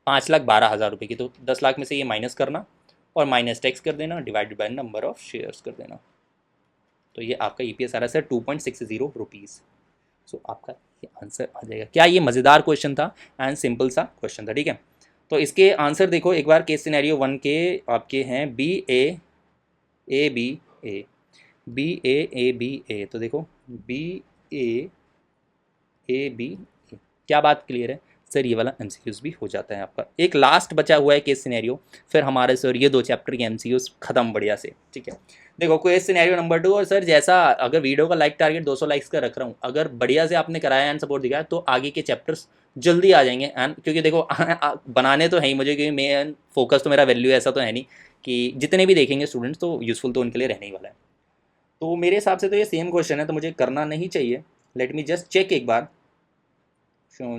5,12,000 रुपये की। तो 10 लाख में से ये माइनस करना और माइनस टैक्स कर देना, divided by number of shares कर देना। तो ये आपका EPS आ रहा है सर 2.60 रुपीज़। सो आपका ये आंसर आ जाएगा। क्या ये मज़ेदार क्वेश्चन था एंड सिंपल सा क्वेश्चन था, ठीक है। तो इसके आंसर देखो एक बार, केस सिनेरियो 1 के आपके हैं BA तो देखो BA क्या बात क्लियर है सर, ये वाला MCQs भी हो जाता है आपका। एक लास्ट बचा हुआ है केस सिनेरियो, फिर हमारे सर ये 2 चैप्टर के MCQs खत्म बढ़िया से, ठीक है। देखो केस सिनेरियो नंबर 2, और सर जैसा अगर वीडियो का लाइक टारगेट 200 लाइक्स का रख रहा हूँ, अगर बढ़िया से आपने कराया एंड सपोर्ट दिखाया तो आगे के चैप्टर्स जल्दी आ जाएंगे। एंड क्योंकि देखो बनाने तो है ही मुझे, क्योंकि मेन फोकस तो मेरा वैल्यू ऐसा तो है नहीं कि जितने भी देखेंगे स्टूडेंट्स तो यूज़फुल तो उनके लिए रहने ही वाला है। तो मेरे हिसाब से तो ये सेम क्वेश्चन है, तो मुझे करना नहीं चाहिए। लेट मी जस्ट चेक एक बार,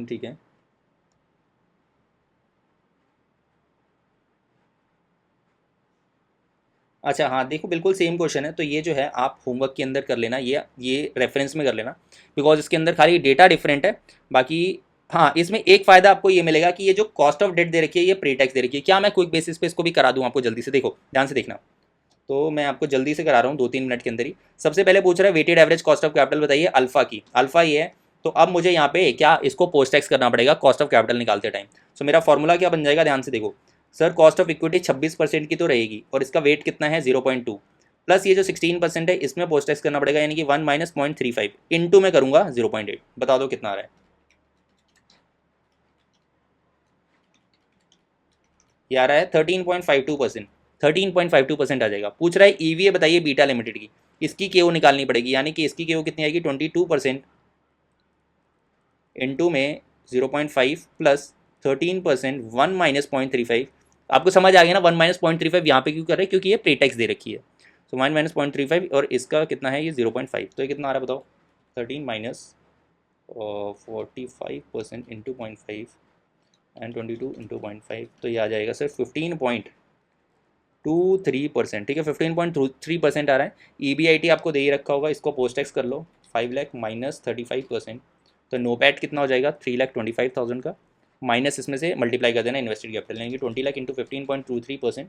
ठीक है। अच्छा हाँ देखो बिल्कुल सेम क्वेश्चन है, तो ये जो है आप होमवर्क के अंदर कर लेना, ये रेफरेंस में कर लेना, बिकॉज इसके अंदर खाली डेटा डिफरेंट है। बाकी हाँ इसमें एक फ़ायदा आपको ये मिलेगा कि ये जो कॉस्ट ऑफ डेट दे रखी है ये प्री टैक्स दे रखी है। क्या मैं क्विक बेसिस पे इसको भी करा दूँ आपको जल्दी से, देखो ध्यान से देखना। तो मैं आपको जल्दी से करा रहा हूँ 2-3 मिनट के अंदर ही। सबसे पहले पूछ रहा है weighted average cost of capital बताइए अल्फा की, अल्फा ये है। तो अब मुझे यहाँ पे क्या इसको पोस्ट टैक्स करना पड़ेगा कॉस्ट ऑफ कैपिटल निकालते टाइम। सो मेरा फॉर्मूला क्या बन जाएगा, ध्यान से देखो सर, कॉस्ट ऑफ इक्विटी 26% की तो रहेगी, और इसका वेट कितना है 0.2, प्लस ये जो 16% है इसमें पोस्ट टैक्स करना पड़ेगा, यानी कि 1 माइनस 0.35 इंटू में करूँगा 0.8। बता दो कितना आ रहा है, ये आ रहा है 13.52%, 13.52% आ जाएगा। पूछ रहा है EVA बताइए बीटा लिमिटेड की, इसकी केओ निकालनी पड़ेगी, यानी कि इसकी केओ कितनी आएगी 22% इंटू में 0.5 प्लस 13%, 1 माइनस 0.35। आपको समझ आ गया ना, 1 माइनस 0.35 यहाँ पे क्यों कर रहे हैं, क्योंकि ये प्रीटैक्स दे रखी है। सो 1 माइनस 0.35, और इसका कितना है ये 0.5, तो ये कितना आ रहा है बताओ, 13 माइनस 45% इंटू 0.5 एंड 22 इंटू 0.5, तो ये आ जाएगा सर 15.23%, ठीक है। 15.23% आ रहा है। EBIT आपको दे ही रखा होगा, इसको पोस्ट टैक्स कर लो, 5 लाख माइनस 35%, तो नो पैट कितना हो जाएगा 3,25,000 का, माइनस इसमें से मल्टीप्लाई कर देना इन्वेस्टेड कैपिटल, यानी कि 20 लाख इंटू 15.23%,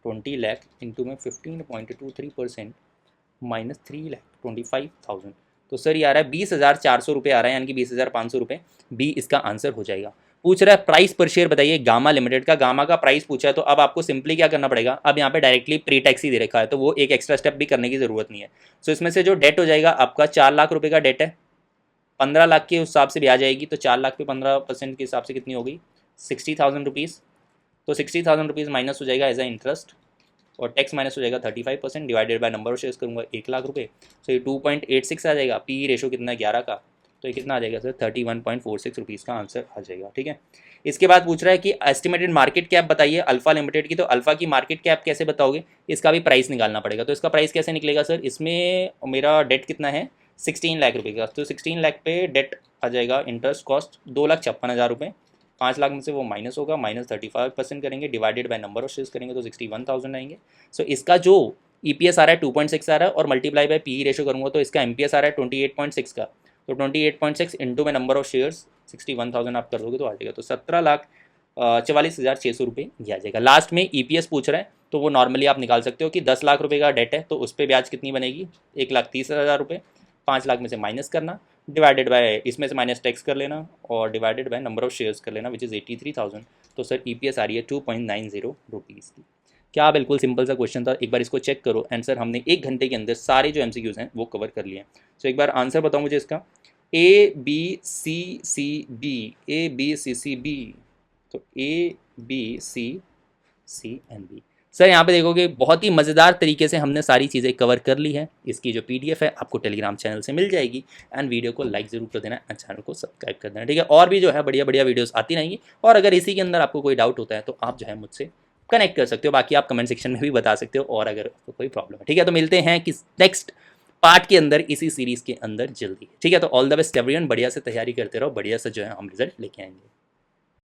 20 लाख इंटू में 15.23% माइनस 3,25,000, तो सर ये आ रहा है 20,400 रुपये आ रहा है, यानी कि 20,500 रुपये। बी इसका आंसर हो जाएगा। पूछ रहा है प्राइस पर शेयर बताइए गामा लिमिटेड का, गामा का प्राइस पूछा है, तो अब आपको सिंपली क्या करना पड़ेगा, अब यहाँ पे डायरेक्टली प्री टैक्स ही दे रखा है, तो वो एक एक्स्ट्रा स्टेप भी करने की जरूरत नहीं है। सो इसमें से जो डेट हो जाएगा आपका 4 लाख रुपये का डेट है, 15 लाख के हिसाब से ब्याज आएगी, तो 4 लाख पे 15% के हिसाब से कितनी होगी, 60,000 रुपीज़। तो 60,000 रुपीज़ माइनस हो जाएगा एज अ इंटरेस्ट, और टैक्स माइनस हो जाएगा 35%, divided by number of shares करूँगा 1 लाख रुपये, तो ये 2.86 आ जाएगा। पी रेशो कितना है 11 का, तो ये कितना आ जाएगा सर 31.46 रुपीज़ का आंसर आ जाएगा। ठीक है, इसके बाद पूछ रहा है कि एस्टिमेटेड मार्केट कैप बताइए अल्फा लिमिटेड की, तो अल्फा की मार्केट कैप कैसे बताओगे, इसका भी प्राइस निकालना पड़ेगा। तो इसका प्राइस कैसे निकलेगा सर, इसमें मेरा डेट कितना है 16 लाख रुपये का, तो 16 लाख पे डेट आ जाएगा, इंटरेस्ट कॉस्ट 2,56,000 रुपये, 5 लाख में से वो माइनस होगा, माइनस 35% करेंगे, divided by number of shares करेंगे तो 61,000 आएंगे। सो इसका जो EPS आ रहा है 2.6 आ रहा है, और मल्टीप्लाई बाय PE रेशो करूँगा तो इसका MPS आ रहा है 28.6 का, तो 28.6 इंटू में नंबर ऑफ शेयर्स 61,000 आप कर दोगे तो आ जाएगा, तो 17,44,600 रुपये ये आ जाएगा। लास्ट में EPS पूछ रहा है, तो वो नॉर्मली आप निकाल सकते हो कि 10 लाख रुपये का डेट है, तो उस पर ब्याज कितनी बनेगी 1,30,000 रुपये, 5 लाख में से माइनस करना, डिवाइडेड बाय इसमें से माइनस टैक्स कर लेना, और divided by number of shares कर लेना विच इज़ 83,000, तो सर EPS आ रही है 2.90 रुपीज़ की। क्या बिल्कुल सिंपल सा क्वेश्चन था, एक बार इसको चेक करो। आंसर हमने 1 घंटे के अंदर सारे जो MCQs हैं वो कवर कर लिए हैं। सो एक बार आंसर बताओ मुझे इसका, ABCCB, ABCCB, तो ABCCNB। सर यहाँ पे देखोगे बहुत ही मज़ेदार तरीके से हमने सारी चीज़ें कवर कर ली है। इसकी जो PDF है आपको टेलीग्राम चैनल से मिल जाएगी, एंड वीडियो को लाइक ज़रूर कर देना एंड चैनल को सब्सक्राइब कर देना। ठीक है, और भी जो है बढ़िया बढ़िया वीडियोस आती रहेंगी, और अगर इसी के अंदर आपको कोई डाउट होता है तो आप जो है मुझसे कनेक्ट कर सकते हो, बाकी आप कमेंट सेक्शन में भी बता सकते हो, और अगर आपको कोई प्रॉब्लम है। ठीक है, तो मिलते हैं कि नेक्स्ट पार्ट के अंदर इसी सीरीज़ के अंदर जल्दी। ठीक है, तो ऑल द बेस्ट एवरीवन, बढ़िया से तैयारी करते रहो, बढ़िया से जो है हम रिजल्ट लेके आएंगे।